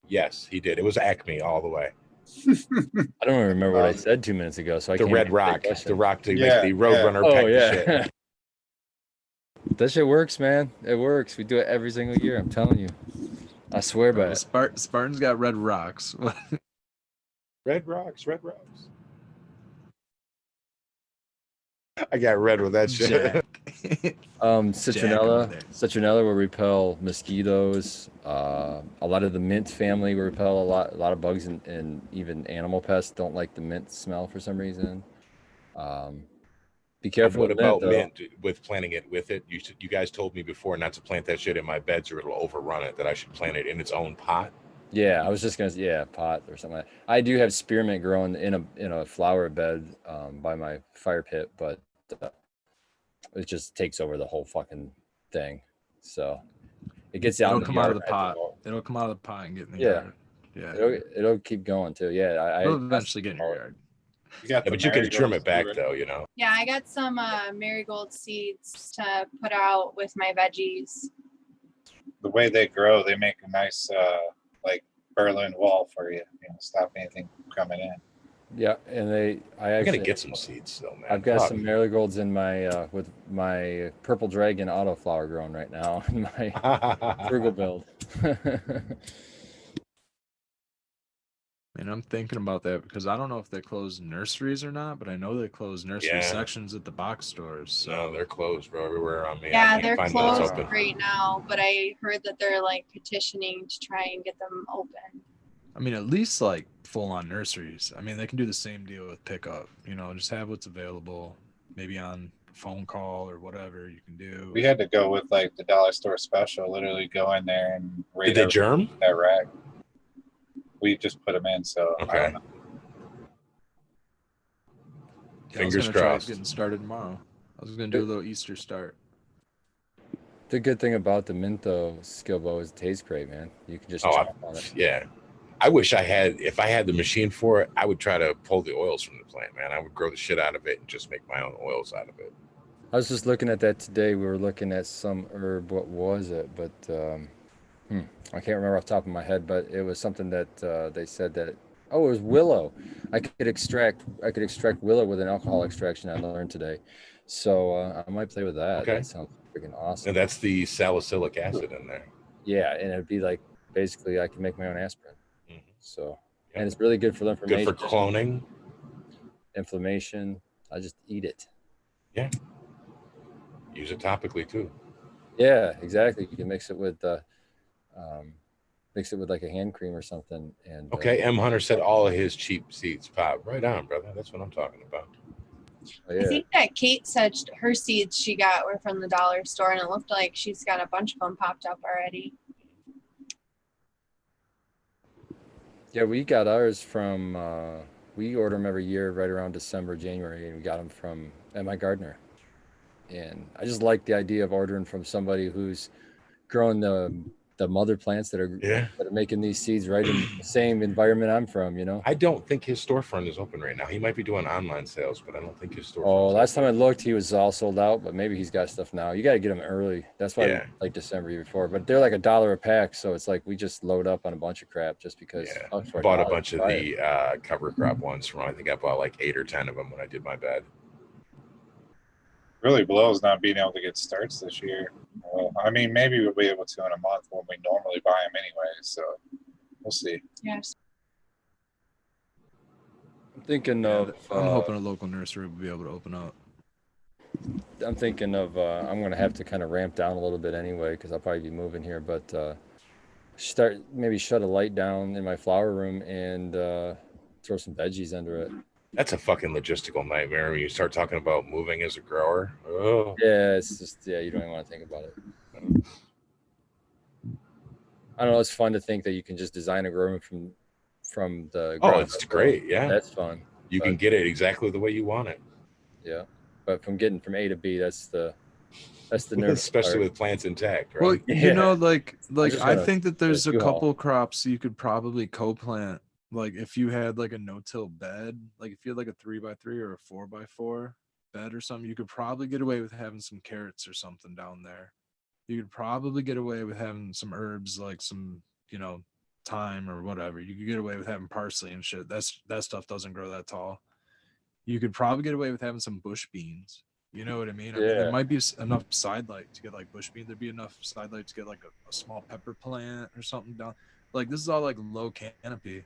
Yes, he did. It was Acme all the way. I don't even remember what I said 2 minutes ago, so I The can't red answer that rock, question. the rock to Yeah, make the roadrunner Oh peck the yeah. shit. That shit works, man. It works. We do it every single year. I'm telling you. I swear by it. Spartan's got red rocks. Red rocks, red rocks. I got red with that shit. Jack. Citronella. there. Citronella will repel mosquitoes. A lot of the mint family will repel a lot of bugs, and even animal pests don't like the mint smell for some reason. Be careful What with about mint, mint with planting it with it? You guys told me before not to plant that shit in my beds or it'll overrun it, that I should plant it in its own pot. Yeah, I was just gonna pot or something like that. I do have spearmint growing in a flower bed by my fire pit, but it just takes over the whole fucking thing. So it gets out. It'll in the come out of yard, the I have to pot. mow it. It'll come out of the pot and get in the Yeah. yard. Yeah. It'll keep going too. Yeah, It'll eventually get in your mow it. yard. You got Yeah, the but you can trim marigolds it back too, though, you know. Yeah, I got some marigold seeds to put out with my veggies. the way they grow, they make a nice like Berlin wall for you. You know, stop anything from coming in. Yeah, and I I gotta actually get some seeds though, man. I've got Fuck. some marigolds in my with my purple dragon autoflower growing right now in my frugal build. And I'm thinking about that because I don't know if they close nurseries or not, but I know they close nursery Yeah. sections at the box stores. So No, they're closed, bro. Everywhere around me. I Yeah, can't they're find one that's closed open. right now, but I heard that they're like petitioning to try and get them open. I mean, at least like full on nurseries. I mean, they can do the same deal with pickup. You know, just have what's available, maybe on phone call or whatever you can do. We had to go with like the dollar store special. Literally go in there and rate Did they everything germ? with that rack. We just put them in, so I Okay. don't know. Yeah, Fingers I was gonna try crossed. getting started tomorrow. I was gonna do a little Easter start. The good thing about the mint though, Skilbo, is it tastes great, man. You can just Oh, chop on it. yeah. I wish if I had the machine for it, I would try to pull the oils from the plant, man. I would grow the shit out of it and just make my own oils out of it. I was just looking at that today. We were looking at some herb. What was it? But I can't remember off the top of my head. But it was something that they said that. Oh, it was willow. I could extract willow with an alcohol extraction. I learned today. So I might play with that. Okay. That sounds freaking awesome. And that's the salicylic acid in there. Yeah, and it'd be like basically I can make my own aspirin. Mhm. So Yep. and it's really good for Good inflammation. for cloning. Inflammation. I just eat it. Use it topically too. Yeah, exactly. You can mix it with like a hand cream or something. And Okay, M. Hunter said all of his cheap seeds pop. Right on, brother. That's what I'm talking about. oh, I yeah. think that Kate said her seeds she got were from the dollar store, and it looked like she's got a bunch of them popped up already. Yeah, we got ours from. We order them every year, right around December, January, and we got them from my gardener. And I just like the idea of ordering from somebody who's growing the mother plants that are making these seeds right in the same environment I'm from. You know. I don't think his storefront is open right now. He might be doing online sales, but I don't think his storefront. Oh, is last open. time I looked, he was all sold out, but maybe he's got stuff now. You got to get them early. That's why Yeah. like December before. But they're like $1 a pack, so it's like we just load up on a bunch of crap just because. Yeah. oh, for Bought a $1, bunch of try it. the cover crop ones from. I think I bought like 8 or 10 of them when I did my bed. Really blows not being able to get starts this year. Well, I mean, maybe we'll be able to in a month when we normally buy them anyway. So we'll see. Yes. I'm thinking Yeah, of. I'm hoping a local nursery will be able to open up. I'm thinking of. I'm going to have to kind of ramp down a little bit anyway because I'll probably be moving here. But shut a light down in my flower room and throw some veggies under it. That's a fucking logistical nightmare when you start talking about moving as a grower. Oh, Yeah, it's just you don't even want to think about it. I don't know. It's fun to think that you can just design a grow room from the. oh, ground it's up. great. Yeah, That's fun. you can get it exactly the way you want it. Yeah, but from getting from A to B, that's the nervous Especially part. with plants intact, right? Well, Yeah. you know, like just I gonna think that there's a do all. couple crops you could probably co-plant. Like if you had like a no-till bed, like if you had like a 3x3 or a 4x4 bed or something, you could probably get away with having some carrots or something down there. You could probably get away with having some herbs, like some, thyme or whatever. You could get away with having parsley and shit. That stuff doesn't grow that tall. You could probably get away with having some bush beans. You know what I mean? I mean, Yeah. there might be enough side light to get like bush beans. There'd be enough side light to get like a small pepper plant or something down. Like this is all like low canopy.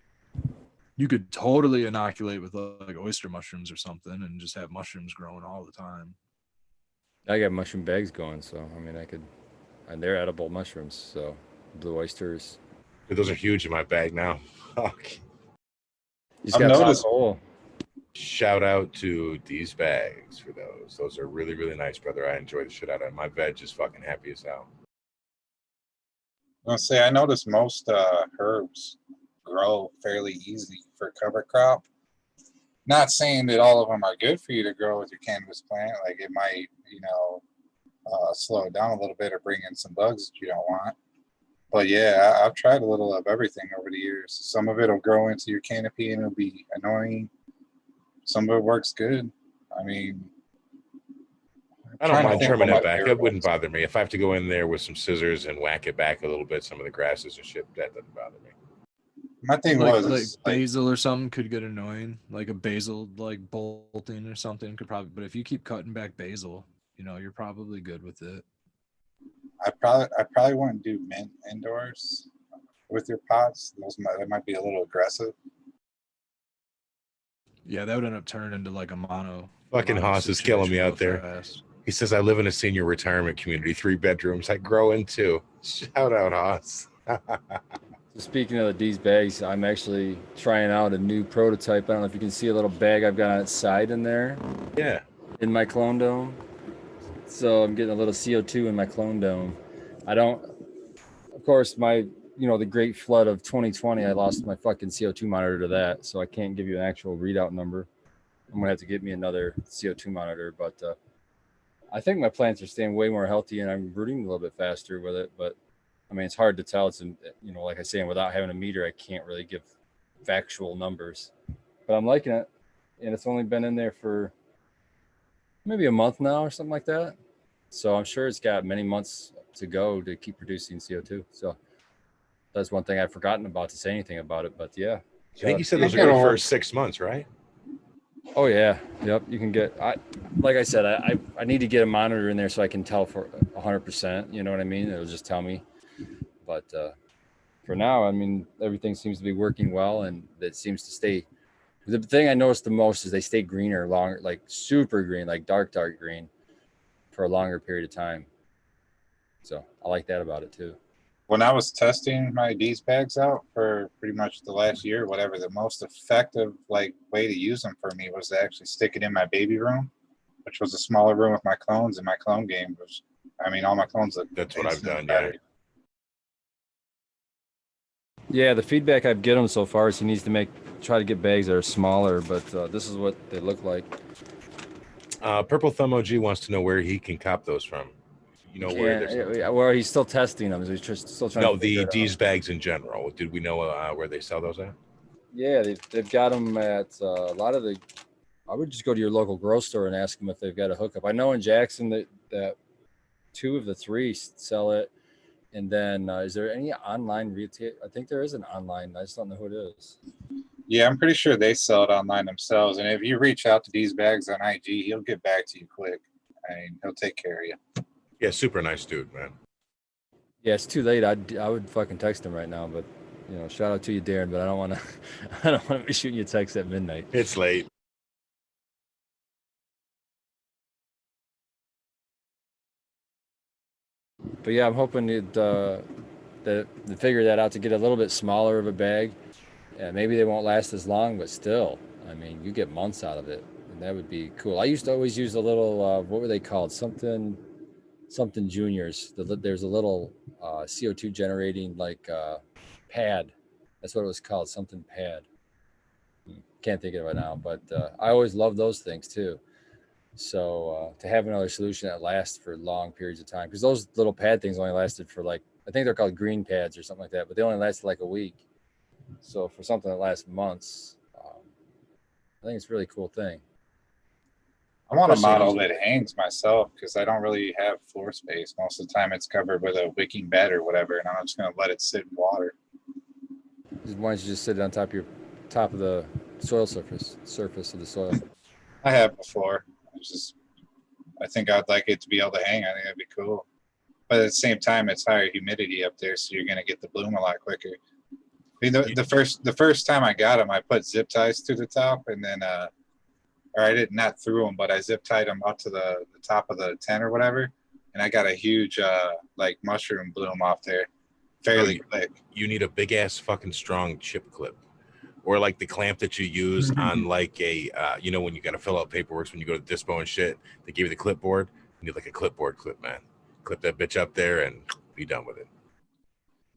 You could totally inoculate with like oyster mushrooms or something and just have mushrooms growing all the time. I got mushroom bags going, so I mean, I could, and they're edible mushrooms. So blue oysters. Dude, those are huge in my bag now. Fuck. You just I've got to noticed- pop a hole. Shout out to these bags for those. Those are really, really nice, brother. I enjoy the shit out of it. My veg is fucking happy as hell. I'm gonna say I noticed most herbs grow fairly easy for cover crop. Not saying that all of them are good for you to grow with your cannabis plant. Like it might, slow it down a little bit or bring in some bugs that you don't want. But yeah, I've tried a little of everything over the years. Some of it will grow into your canopy and it'll be annoying. Some of it works good. I mean, I don't trying to mind think trimming what it my back. favorite It wouldn't ones. bother me. If I have to go in there with some scissors and whack it back a little bit, some of the grasses and shit, that doesn't bother me. My thing Like was basil or something could get annoying. Like a basil like bolting or something could probably. But if you keep cutting back basil, you're probably good with it. I probably wouldn't do mint indoors with your pots. That might be a little aggressive. Yeah, that would end up turning into like a mono. Fucking Haas is killing me situation out real there. fast. He says, I live in a senior retirement community, 3 bedrooms. I grow in 2. Shout out, Haas. So speaking of these bags, I'm actually trying out a new prototype. I don't know if you can see a little bag I've got on its side in there Yeah. in my clone dome. So I'm getting a little CO2 in my clone dome. I don't, of course, the great flood of 2020, I lost my fucking CO2 monitor to that. So I can't give you an actual readout number. I'm going to have to get me another CO2 monitor. But I think my plants are staying way more healthy and I'm rooting a little bit faster with it. But I mean, it's hard to tell. It's, like I say, without having a meter, I can't really give factual numbers. But I'm liking it. And it's only been in there for maybe a month now or something like that. So I'm sure it's got many months to go to keep producing CO2. So that's one thing I've forgotten about to say anything about it. But yeah. I think you said those are Yeah, good well- for 6 months, right? Oh yeah. Yep. You can get, like I said, I need to get a monitor in there so I can tell for 100%. You know what I mean? It'll just tell me. But for now, I mean, everything seems to be working well and it seems to stay. The thing I noticed the most is they stay greener longer, like super green, like dark green for a longer period of time. So I like that about it too. When I was testing my D's bags out for pretty much the last year, whatever, the most effective way to use them for me was to actually stick it in my baby room, which was a smaller room with my clones, and my clone game was, all my clones look. That's what I've instantly done, better. Yeah, the feedback I've get him so far is he needs to try to get bags that are smaller, but this is what they look like. Purple Thumb OG wants to know where he can cop those from. Where there's Well, he's still testing them. He's just still trying to figure it out. D's bags in general. Did we know where they sell those at? Yeah, they've got them at a lot of the. I would just go to your local grocery store and ask them if they've got a hookup. I know in Jackson that 2 of the 3 sell it, and then is there any online retail? I think there is an online. I just don't know who it is. Yeah, I'm pretty sure they sell it online themselves. And if you reach out to D's bags on IG, he'll get back to you quick. He'll take care of you. Yeah, super nice dude, man. Yeah, it's too late. I would fucking text him right now, but shout out to you, Darren. But I don't want to. I don't want to be shooting you a text at midnight. It's late. But yeah, I'm hoping that they figure that out to get a little bit smaller of a bag. Yeah, maybe they won't last as long, but still, I mean, you get months out of it, and that would be cool. I used to always use a little, what were they called? Something juniors. There's a little CO2 generating pad. That's what it was called, something pad. Can't think of it now, but I always loved those things too. So to have another solution that lasts for long periods of time, because those little pad things only lasted for I think they're called green pads or something like that, but they only lasted like a week. So for something that lasts months, I think it's a really cool thing. I want a model that hangs myself because I don't really have floor space. Most of the time it's covered with a wicking bed or whatever, and I'm just going to let it sit in water. Why don't you just sit it on top of the soil surface of the soil? I have before. I think I'd like it to be able to hang. I think that'd be cool. But at the same time, it's higher humidity up there, so you're going to get the bloom a lot quicker. I mean, the first time I got them, I put zip ties through the top, and then or I did not through them, but I zip tied them up to the top of the tent or whatever, and I got a huge like mushroom bloom off there, fairly quick. You need a big ass fucking strong chip clip, or like the clamp that you use on like a you know, when you got to fill out paperwork when you go to Dispo and shit. They give you the clipboard. You need like a clipboard clip, man. Clip that bitch up there and be done with it.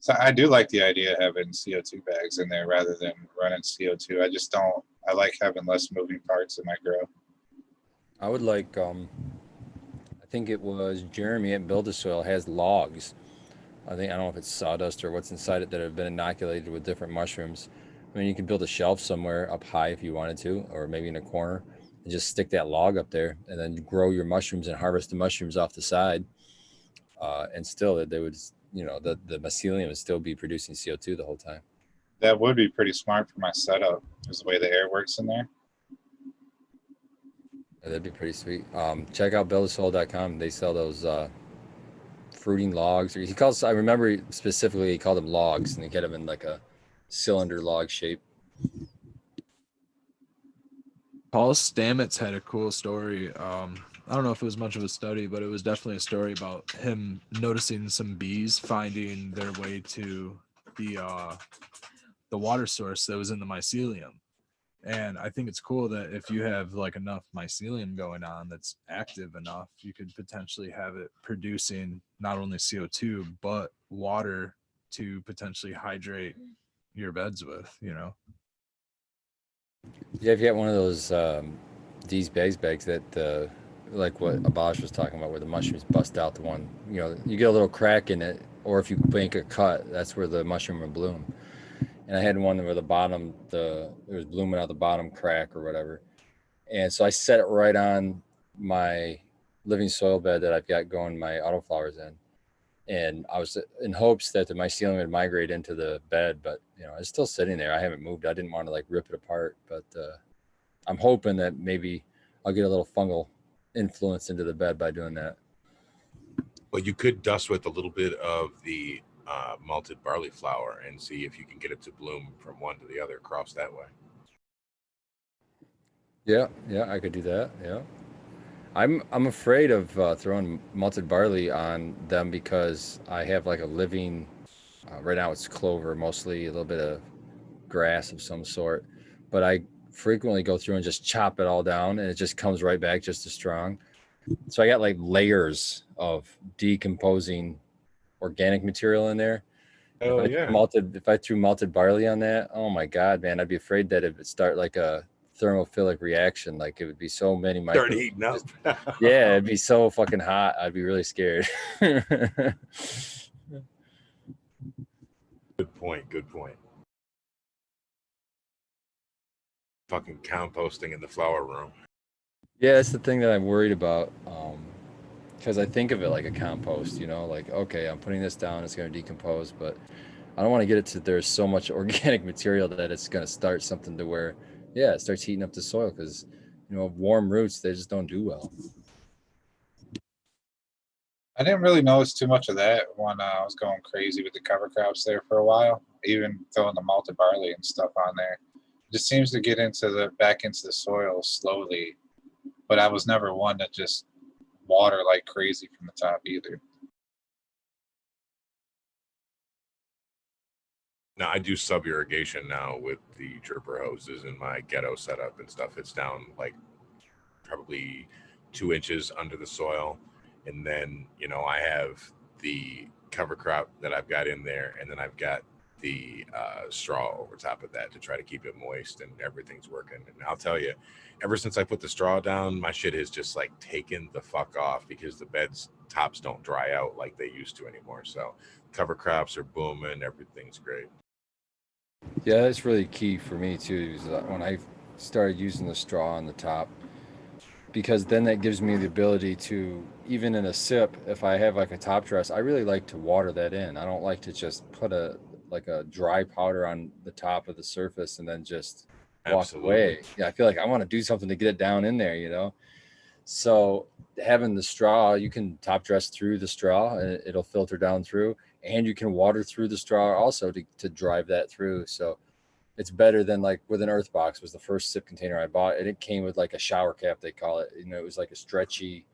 So I do like the idea of having CO2 bags in there rather than running CO2. I just don't. I like having less moving parts in my grow. I would like, I think it was Jeremy at Build a Soil has logs. I don't know if it's sawdust or what's inside it that have been inoculated with different mushrooms. I mean, you can build a shelf somewhere up high if you wanted to, or maybe in a corner, and just stick that log up there and then grow your mushrooms and harvest the mushrooms off the side. And still, they would, you know, the mycelium would still be producing CO2 the whole time. That would be pretty smart for my setup, is the way the air works in there. Yeah, that'd be pretty sweet. Check out buildasoil.com. They sell those fruiting logs. Or I remember specifically he called them logs, and he get them in like a cylinder log shape. Paul Stamets had a cool story. I don't know if it was much of a study, but it was definitely a story about him noticing some bees finding their way to the water source that was in the mycelium. And I think it's cool that if you have like enough mycelium going on that's active enough, you could potentially have it producing not only CO2 but water to potentially hydrate your beds with, you know. Yeah, if you got one of those these bags that like what Abash was talking about, where the mushrooms bust out the one, you know, you get a little crack in it, or if you make a cut, that's where the mushroom will bloom. And I had one where the bottom, it was blooming out the bottom crack or whatever. And so I set it right on my living soil bed that I've got going my autoflowers in. And I was in hopes that the mycelium would migrate into the bed, but you know, it's still sitting there. I haven't moved. I didn't want to like rip it apart, but I'm hoping that maybe I'll get a little fungal influence into the bed by doing that. Well, you could dust with a little bit of the malted barley flour and see if you can get it to bloom from one to the other across that way. Yeah, I could do that. Yeah, I'm afraid of throwing malted barley on them because I have like a living. Right now it's clover, mostly a little bit of grass of some sort, but I frequently go through and just chop it all down, and it just comes right back just as strong. So I got like layers of decomposing organic material in there. Oh If I threw malted barley on that, oh my God, man, I'd be afraid that it would start like a thermophilic reaction. Like it would be so many Start heating up. Yeah, it'd be so fucking hot. I'd be really scared. Good point. Fucking composting in the flower room. Yeah, that's the thing that I'm worried about. Because I think of it like a compost, you know, like, okay, I'm putting this down, it's going to decompose, but I don't want to get it to there's so much organic material that it's going to start something to where, yeah, it starts heating up the soil because, you know, warm roots, they just don't do well. I didn't really notice too much of that when I was going crazy with the cover crops there for a while, even throwing the malted barley and stuff on there. It just seems to get back into the soil slowly, but I was never one that just water like crazy from the top either. Now I do sub irrigation now with the dripper hoses in my ghetto setup and stuff. It's down like probably 2 inches under the soil, and then you know I have the cover crop that I've got in there, and then I've got the straw over top of that to try to keep it moist, and everything's working. And I'll tell you, ever since I put the straw down, my shit has just like taken the fuck off because the bed's tops don't dry out like they used to anymore. So cover crops are booming, everything's great. Yeah, that's really key for me too, is when I started using the straw on the top, because then that gives me the ability to, even in a sip, if I have like a top dress, I really like to water that in. I don't like to just put a dry powder on the top of the surface and then just walk away. Yeah, I feel like I want to do something to get it down in there, you know? So having the straw, you can top dress through the straw and it'll filter down through. and you can water through the straw also to drive that through. So it's better than like with an earth box was the first sip container I bought, and it came with like a shower cap, they call it. It was like a stretchy,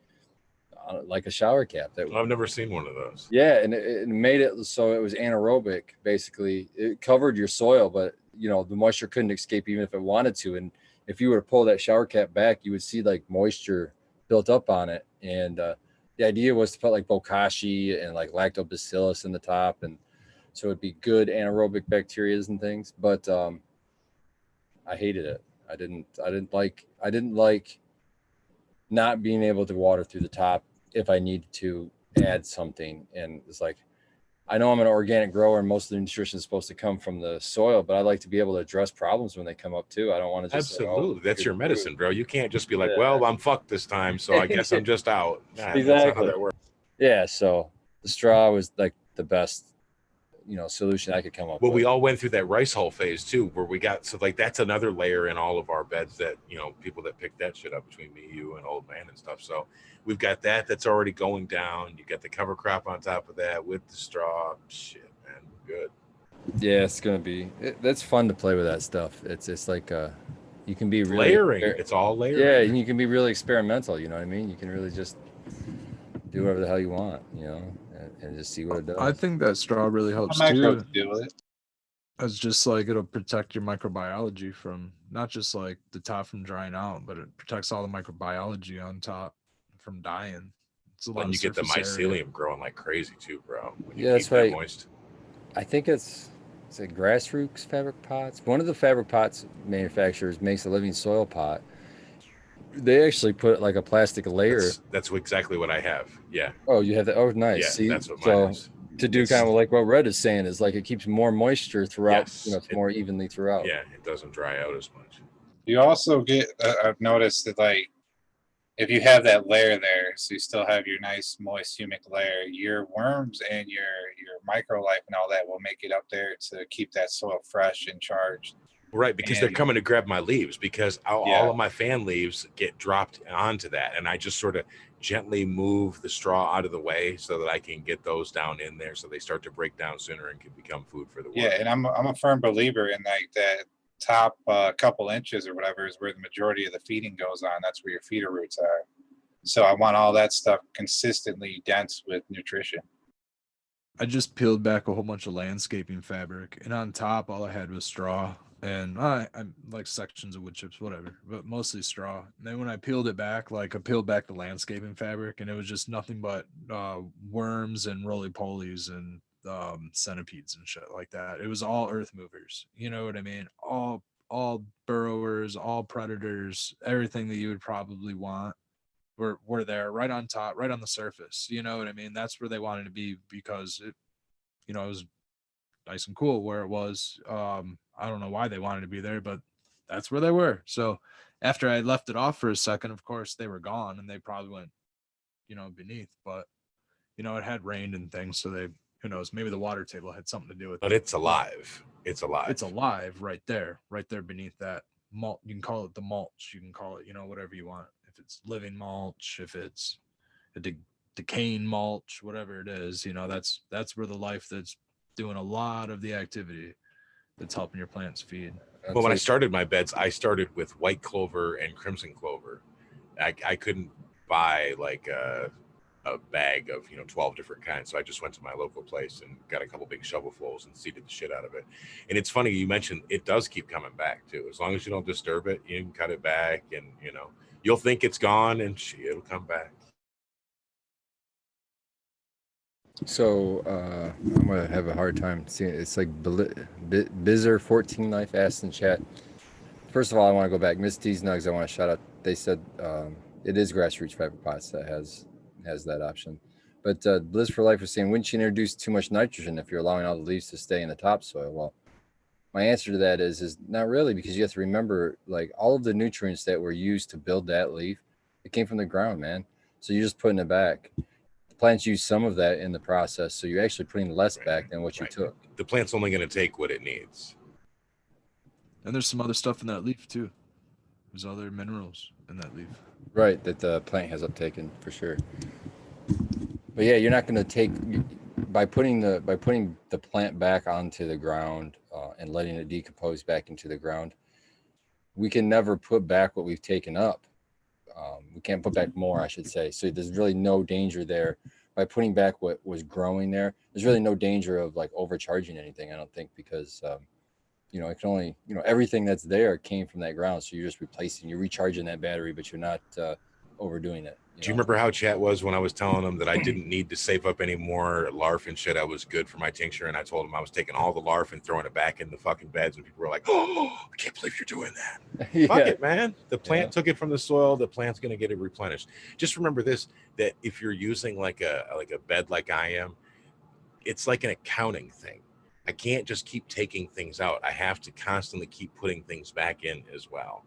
like a shower cap. I've never seen one of those. Yeah, and it made it so it was anaerobic. Basically, it covered your soil, but the moisture couldn't escape even if it wanted to. And if you were to pull that shower cap back, you would see like moisture built up on it. And the idea was to put like bokashi and like lactobacillus in the top, and so it'd be good anaerobic bacteria and things. But I hated it. I didn't like not being able to water through the top if I needed to add something. And it's like, I know I'm an organic grower and most of the nutrition is supposed to come from the soil, but I like to be able to address problems when they come up too. I don't want to just absolutely. That's your medicine, bro. You can't just be like, Yeah. well, I'm fucked this time, so I guess I'm just out. Nah, Exactly. That's not how that works. Yeah, so the straw was like the best, solution I could come up Well, with. we all went through that rice hull phase too, where we got that's another layer in all of our beds that people that pick that shit up between me, you, and old man and stuff. So we've got that's already going down. You got the cover crop on top of that with the straw. Shit, man, good. Yeah, it's gonna be. That's fun to play with that stuff. It's like you can be really layering. It's all layering. Yeah, and you can be really experimental. You know what I mean? You can really just do whatever the hell you want. And just see what it does. I think that straw really helps I might go too. do it. It's just like it'll protect your microbiology from not just like the top from drying out, but it protects all the microbiology on top from dying. It's a lot When of you get the surface area. mycelium growing like crazy too, bro. When you Yeah, that's keep that right. moist. I think it's a grassroots fabric pots. One of the fabric pots manufacturers makes a living soil pot. They actually put like a plastic layer. That's exactly what I have. Yeah. Oh, you have that. Oh, nice. Yeah, See, that's what mine is. To do It's- kind of like what Red is saying is like it keeps more moisture throughout. Yes, It's more evenly throughout. Yeah, it doesn't dry out as much. You also get, I've noticed that like, if you have that layer there, so you still have your nice moist humic layer, your worms and your microlife and all that will make it up there to keep that soil fresh and charged. Right, because they're And- coming to grab my leaves because all Yeah. of my fan leaves get dropped onto that, and I just sort of gently move the straw out of the way so that I can get those down in there, so they start to break down sooner and can become food for the worm. Yeah, and I'm a firm believer in like that top couple inches or whatever is where the majority of the feeding goes on. That's where your feeder roots are. So I want all that stuff consistently dense with nutrition. I just peeled back a whole bunch of landscaping fabric, and on top, all I had was straw. And I like sections of wood chips, whatever, but mostly straw. And then when I peeled it back, like I peeled back the landscaping fabric, and it was just nothing but worms and roly-polies and centipedes and shit like that. It was all earth movers. You know what I mean? All burrowers, all predators, everything that you would probably want were there, right on top, right on the surface. You know what I mean? That's where they wanted to be because it was nice and cool where it was. I don't know why they wanted to be there, but that's where they were. So after I left it off for a second, of course they were gone and they probably went, beneath, but it had rained and things. So who knows, maybe the water table had something to do with it. But it's alive. It's alive. It's alive right there beneath that mulch. You can call it the mulch. You can call it, whatever you want. If it's living mulch, if it's a decaying mulch, whatever it is, that's where the life that's doing a lot of the activity that's helping your plants feed. Well, when I started my beds, I started with white clover and crimson clover. I couldn't buy like a bag of 12 different kinds, so I just went to my local place and got a couple big shovelfuls and seeded the shit out of it. And it's funny you mentioned it does keep coming back too. As long as you don't disturb it, you can cut it back, and you'll think it's gone, and it'll come back. So I'm gonna have a hard time seeing it. It's like Bizzer 14 Life asked in chat. First of all, I want to go back. Miss D's Nugs, I want to shout out. They said it is grassroots fabric pots that has that option. But Bliss for Life was saying, wouldn't you introduce too much nitrogen if you're allowing all the leaves to stay in the topsoil? Well, my answer to that is not really, because you have to remember, like, all of the nutrients that were used to build that leaf, it came from the ground, man. So you're just putting it back. The plants use some of that in the process, so you're actually putting less back than what you took. The plant's only going to take what it needs. And there's some other stuff in that leaf too. There's other minerals in that leaf. Right, that the plant has uptaken for sure. But yeah, you're not going to take by putting the plant back onto the ground and letting it decompose back into the ground, we can never put back what we've taken up. We can't put back more, I should say. So there's really no danger there by putting back what was growing there. There's really no danger of like overcharging anything, I don't think, because it can only, everything that's there came from that ground. So you're just you're recharging that battery, but you're not overdoing it. Do you remember how chat was when I was telling them that I didn't need to save up any more larf and shit? I was good for my tincture, and I told them I was taking all the larf and throwing it back in the fucking beds, and people were like, "Oh, I can't believe you're doing that." Yeah. Fuck it, man. The plant took it from the soil. The plant's gonna get it replenished. Just remember this: that if you're using like a bed like I am, it's like an accounting thing. I can't just keep taking things out. I have to constantly keep putting things back in as well.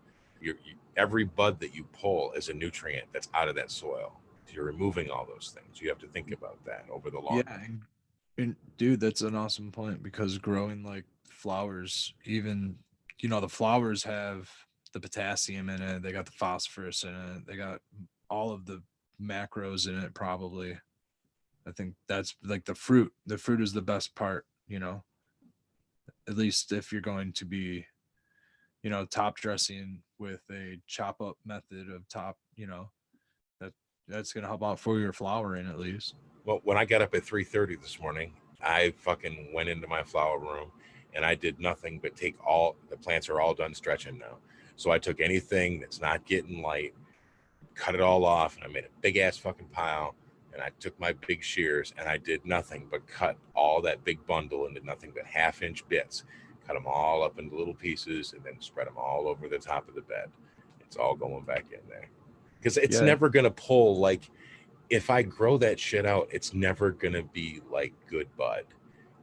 Every bud that you pull is a nutrient that's out of that soil. You're removing all those things. You have to think about that over the long run. And dude, that's an awesome point, because growing like flowers, even the flowers have the potassium in it, they got the phosphorus in it, they got all of the macros in it. Probably, I think that's like the fruit is the best part, at least if you're going to be top dressing with a chop up method of top, that's going to help out for your flowering at least. Well, when I got up at 3:30 this morning, I fucking went into my flower room and I did nothing but take the plants are all done stretching now. So I took anything that's not getting light, cut it all off, and I made a big ass fucking pile. And I took my big shears and I did nothing but cut all that big bundle into nothing but 1/2-inch bits. Cut them all up into little pieces and then spread them all over the top of the bed. It's all going back in there. Because it's never going to pull. Like, if I grow that shit out, it's never going to be like good bud.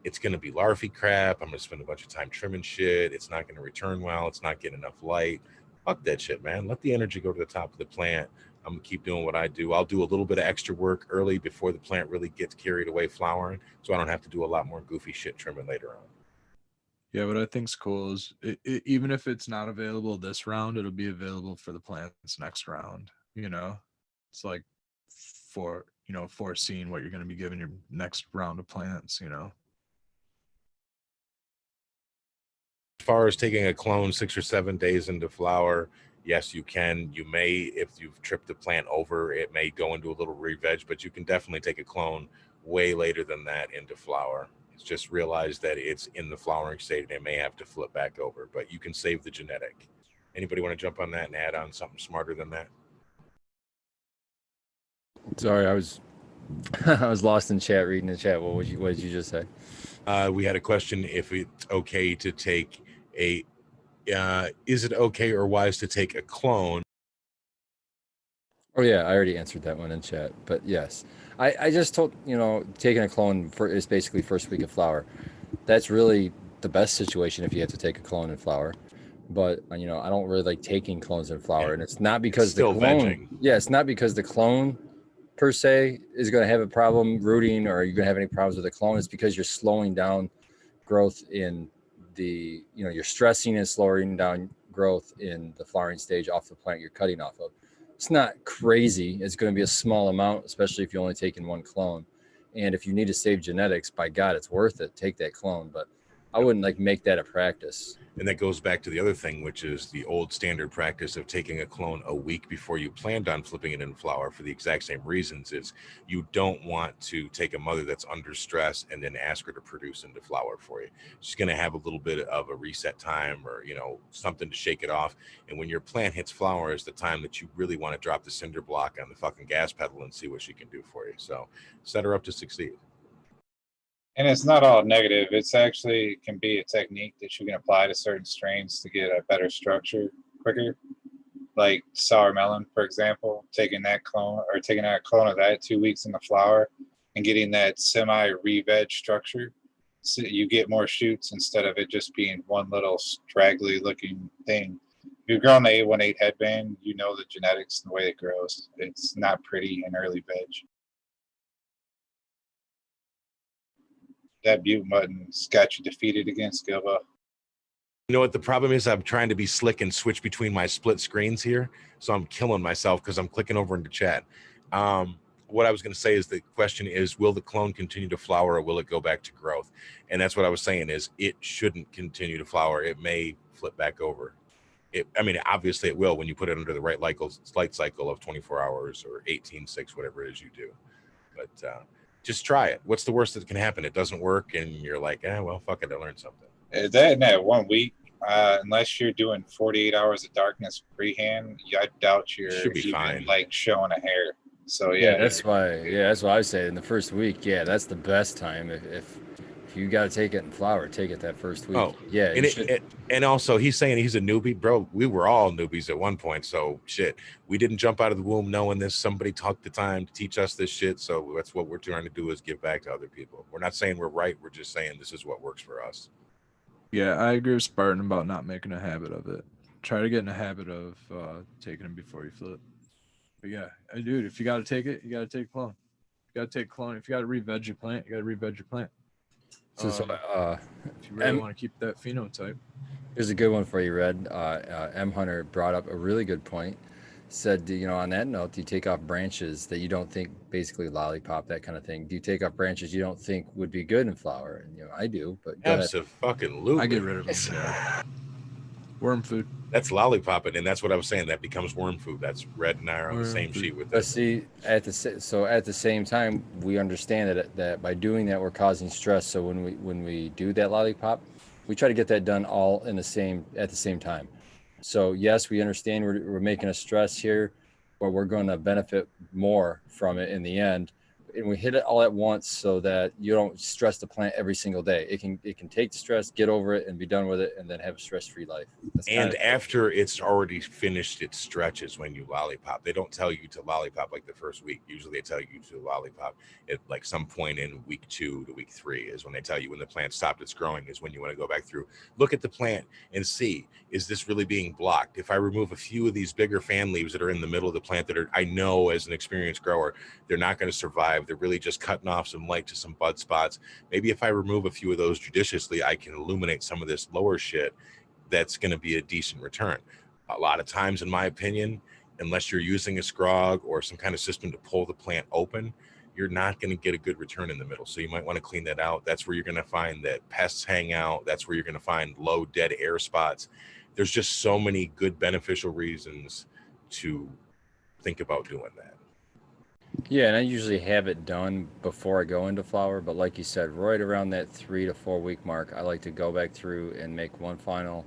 It's going to be larvae crap. I'm going to spend a bunch of time trimming shit. It's not going to return well. It's not getting enough light. Fuck that shit, man. Let the energy go to the top of the plant. I'm going to keep doing what I do. I'll do a little bit of extra work early before the plant really gets carried away flowering, so I don't have to do a lot more goofy shit trimming later on. Yeah, what I think's cool is even if it's not available this round, it'll be available for the plants next round. It's like foreseeing what you're going to be giving your next round of plants. As far as taking a clone 6 or 7 days into flower, yes, you can. You may, if you've tripped the plant over, it may go into a little re-veg, but you can definitely take a clone way later than that into flower. It's just realize that it's in the flowering state and it may have to flip back over, but you can save the genetic. Anybody want to jump on that and add on something smarter than that? Sorry, I was lost in chat, reading the chat. What did you just say? We had a question if it's okay to take is it okay or wise to take a clone? Oh yeah, I already answered that one in chat, but yes, I just told, taking a clone is basically first week of flower. That's really the best situation if you have to take a clone in flower. But I don't really like taking clones in flower, and it's not because the clone. Vegging. Yeah, it's not because the clone per se is going to have a problem rooting, or you're going to have any problems with the clone. It's because you're slowing down growth in the, you're stressing and slowing down growth in the flowering stage off the plant you're cutting off of. It's not crazy. It's going to be a small amount, especially if you only take in one clone. And if you need to save genetics, by God, it's worth it. Take that clone, but I wouldn't make that a practice. And that goes back to the other thing, which is the old standard practice of taking a clone a week before you planned on flipping it in flower for the exact same reasons. Is you don't want to take a mother that's under stress and then ask her to produce into flower for you. She's going to have a little bit of a reset time, or something to shake it off. And when your plant hits flower is the time that you really want to drop the cinder block on the fucking gas pedal and see what she can do for you. So set her up to succeed. And it's not all negative. It's actually can be a technique that you can apply to certain strains to get a better structure quicker. Like sour melon, for example, taking out a clone of that 2 weeks in the flower and getting that semi re-veg structure. So you get more shoots instead of it just being one little straggly looking thing. If you've grown the 818 headband, you know the genetics and the way it grows. It's not pretty in early veg. That mute button's got you defeated against Gilba. You know what the problem is? I'm trying to be slick and switch between my split screens here, so I'm killing myself because I'm clicking over into chat. what I was going to say is the question is, will the clone continue to flower or will it go back to growth? And that's what I was saying is it shouldn't continue to flower. It may flip back over. I mean, obviously it will when you put it under the right light cycle of 24 hours or 18/6, whatever it is you do. But just try it. What's the worst that can happen? It doesn't work and you're like, well, fuck it, I learned something. That in that 1 week, unless you're doing 48 hours of darkness freehand, I doubt you're Should be even fine. like showing a hair. So Yeah, that's why I say in the first week, yeah, that's the best time. If you got to take it in flower, take it that first week. Oh, yeah, and also he's saying he's a newbie, bro. We were all newbies at one point, so shit. We didn't jump out of the womb knowing this. Somebody took the time to teach us this shit, so that's what we're trying to do is give back to other people. We're not saying we're right. We're just saying this is what works for us. Yeah, I agree with Spartan about not making a habit of it. Try to get in a habit of taking them before you flip. But yeah, dude, if you got to take it, you got to take clone. You got to take clone. If you got to re-veg your plant, you got to re-veg your plant. if you really want to keep that phenotype. Here's a good one for you, Red. M Hunter brought up a really good point. Said, on that note, do you take off branches that you don't think, basically lollipop, that kind of thing? Do you take off branches you don't think would be good in flower? And I do, but Absolutely. I get rid of them. Yeah. Worm food. That's lollipopping, and that's what I was saying. That becomes worm food. That's Red and I are on the same sheet with But this. see, at the same time, we understand that by doing that, we're causing stress. So when we do that lollipop, we try to get that done all at the same time. So yes, we understand we're making a stress here, but we're going to benefit more from it in the end. And we hit it all at once so that you don't stress the plant every single day. It can take the stress, get over it, and be done with it, and then have a stress-free life. And after it's already finished its stretches, when you lollipop, they don't tell you to lollipop like the first week. Usually they tell you to lollipop at like some point in week 2 to week 3 is when they tell you when the plant stopped its growing is when you want to go back through. Look at the plant and see, is this really being blocked? If I remove a few of these bigger fan leaves that are in the middle of the plant that I know as an experienced grower, they're not going to survive. They're really just cutting off some light to some bud spots. Maybe if I remove a few of those judiciously, I can illuminate some of this lower shit. That's going to be a decent return. A lot of times, in my opinion, unless you're using a scrog or some kind of system to pull the plant open, you're not going to get a good return in the middle. So you might want to clean that out. That's where you're going to find that pests hang out. That's where you're going to find low dead air spots. There's just so many good beneficial reasons to think about doing that. Yeah, and I usually have it done before I go into flower, but like you said, right around that 3 to 4 week mark, I like to go back through and make one final,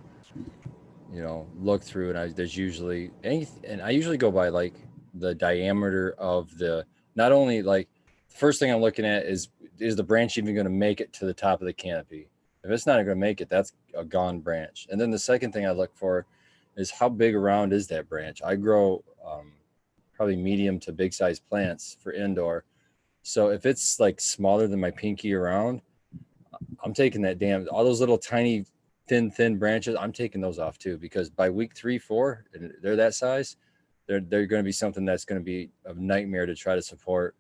look through, and there's usually and I usually go by like the diameter of not only like the first thing I'm looking at is the branch even going to make it to the top of the canopy? If it's not going to make it, that's a gone branch. And then the second thing I look for is how big around is that branch? I grow probably medium to big size plants for indoor. So if it's like smaller than my pinky around, I'm taking all those little tiny thin branches, I'm taking those off too, because by week 3, 4, and they're that size, they're going to be something that's going to be a nightmare to try to support.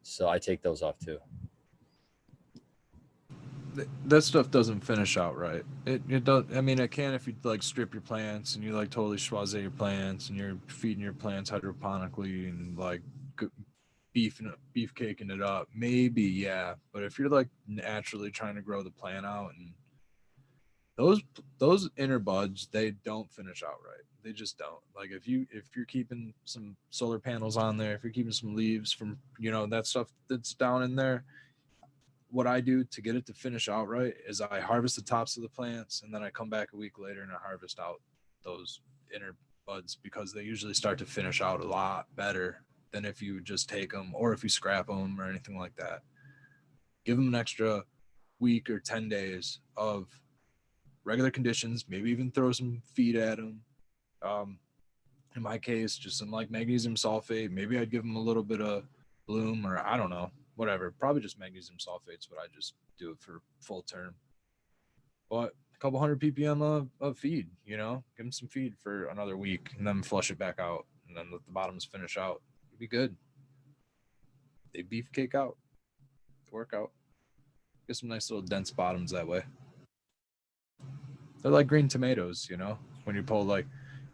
So I take those off too. That stuff doesn't finish out right. It does. I mean, it can if you like strip your plants and you like totally schwaze your plants and you're feeding your plants hydroponically and like beefcaking it up. Maybe, yeah. But if you're like naturally trying to grow the plant out, and those inner buds, they don't finish out right. They just don't. Like if you're keeping some solar panels on there, if you're keeping some leaves from that stuff that's down in there. What I do to get it to finish out right is I harvest the tops of the plants and then I come back a week later and I harvest out those inner buds because they usually start to finish out a lot better than if you just take them or if you scrap them or anything like that. Give them an extra week or 10 days of regular conditions, maybe even throw some feed at them. In my case, just some like magnesium sulfate. Maybe I'd give them a little bit of bloom or I don't know. Whatever, probably just magnesium sulfate's what I just do it for full term. But a couple hundred ppm of feed, give them some feed for another week and then flush it back out and then let the bottoms finish out. It'd be good. They beefcake out, work out. Get some nice little dense bottoms that way. They're like green tomatoes, when you pull look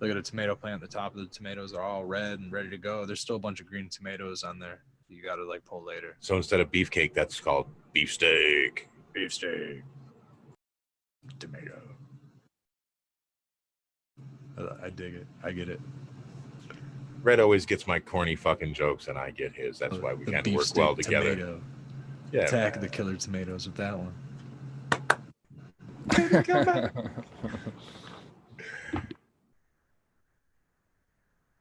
at a tomato plant, the top of the tomatoes are all red and ready to go. There's still a bunch of green tomatoes on there. you got to like pull later. So instead of beefcake, that's called beefsteak. Beefsteak. Tomato. I dig it. I get it. Red always gets my corny fucking jokes, and I get his. That's why we The kind of work beefsteak well together. tomato. Yeah, Attack man. the killer tomatoes with that one.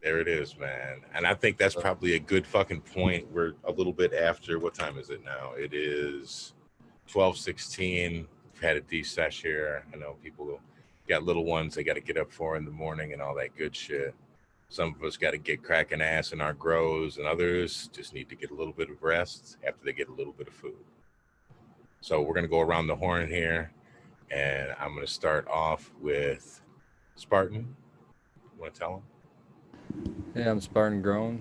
There it is, man. And I think that's probably a good fucking point. We're a little bit after. What time is it now? It is 12:16. We've had a D-sesh here. I know people got little ones they got to get up for in the morning and all that good shit. Some of us got to get cracking ass in our grows, and others just need to get a little bit of rest after they get a little bit of food. So we're going to go around the horn here, and I'm going to start off with Spartan. You want to tell him? Hey, I'm Spartan Grown.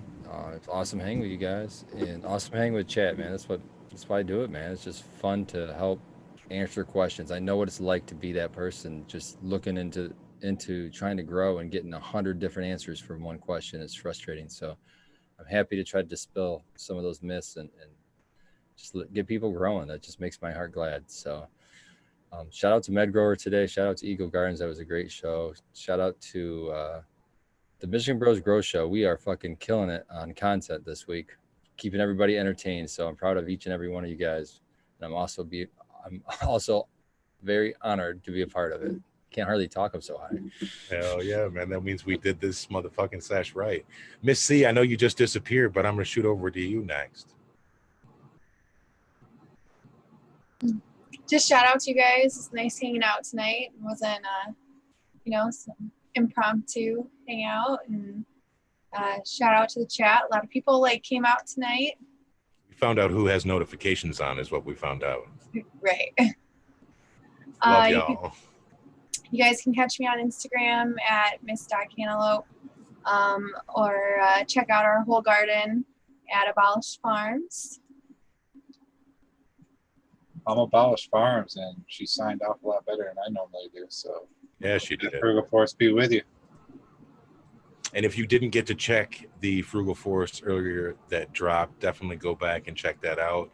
It's awesome hanging with you guys, and awesome hanging with chat, man. That's why I do it, man. It's just fun to help answer questions. I know what it's like to be that person, just looking into trying to grow and getting 100 different answers from one question. It's frustrating. So I'm happy to try to dispel some of those myths and just get people growing. That just makes my heart glad. So shout out to MedGrower today. Shout out to Eagle Gardens. That was a great show. Shout out to the Michigan Bros Grow Show. We are fucking killing it on content this week, keeping everybody entertained. So I'm proud of each and every one of you guys. And I'm also very honored to be a part of it. Can't hardly talk. I'm so high. Hell yeah, man. That means we did this motherfucking sesh right. Miss C, I know you just disappeared, but I'm going to shoot over to you next. Just shout out to you guys. It's nice hanging out tonight. It wasn't, some impromptu hangout. And shout out to the chat. A lot of people came out tonight. We found out who has notifications on is what we found out. Right. Love y'all. You guys can catch me on Instagram at Miss.Cantaloupe, or check out our whole garden at Abolished Farms. I'm Abolished Farms, and she signed off a lot better than I normally do. So Yeah, she did. Frugal Force be with you. And if you didn't get to check the Frugal Force earlier that dropped, definitely go back and check that out.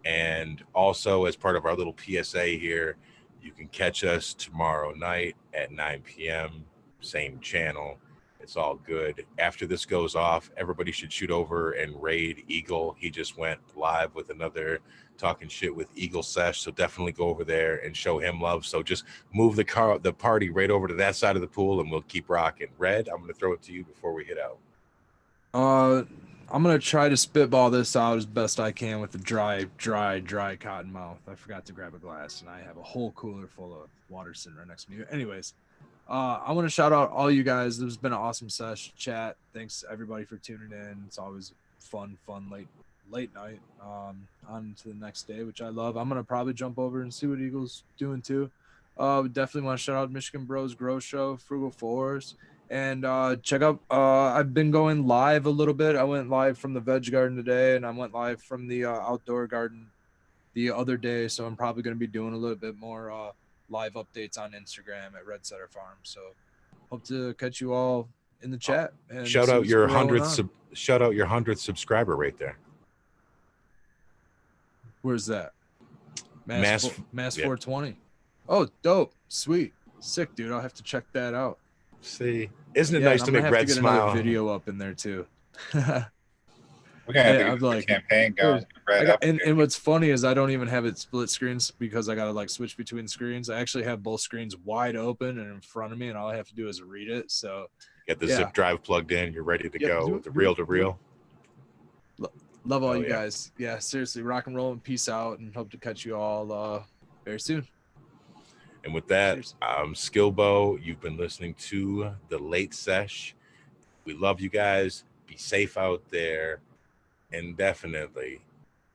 And also, as part of our little PSA here, you can catch us tomorrow night at 9 p.m., same channel. It's all good. After this goes off, everybody should shoot over and raid Eagle. He just went live with another Talking Shit with Eagle Sesh, so definitely go over there and show him love. So just move the party right over to that side of the pool, and we'll keep rocking. Red, I'm going to throw it to you before we hit out. I'm gonna try to spitball this out as best I can with the dry cotton mouth. I forgot to grab a glass, and I have a whole cooler full of water sitting right next to me. Anyways, I want to shout out all you guys. This has been an awesome sesh chat. Thanks everybody for tuning in. It's always fun late night on to the next day, which I love. I'm gonna probably jump over and see what Eagle's doing too. Definitely want to shout out Michigan Bros Grow Show, Frugal Force. And check out, I've been going live a little bit. I went live from the veg garden today, and I went live from the outdoor garden the other day. So I'm probably going to be doing a little bit more live updates on Instagram at Red Setter Farm. So hope to catch you all in the chat. And Shout out your 100th subscriber right there. Where's that? Mass Mass yeah. 420. Oh, dope. Sweet. Sick, dude. I'll have to check that out. See, isn't it nice to make Red smile? Video up in there too. We're gonna have to get the campaign going. And what's funny is I don't even have it split screens because I gotta switch between screens. I actually have both screens wide open and in front of me, and all I have to do is read it. So get the zip drive plugged in. You're ready to go with the reel to reel. Love all you guys. Yeah, seriously, rock and roll and peace out, and hope to catch you all very soon. And with that, Skillbo, you've been listening to the Late Sesh. We love you guys. Be safe out there. And definitely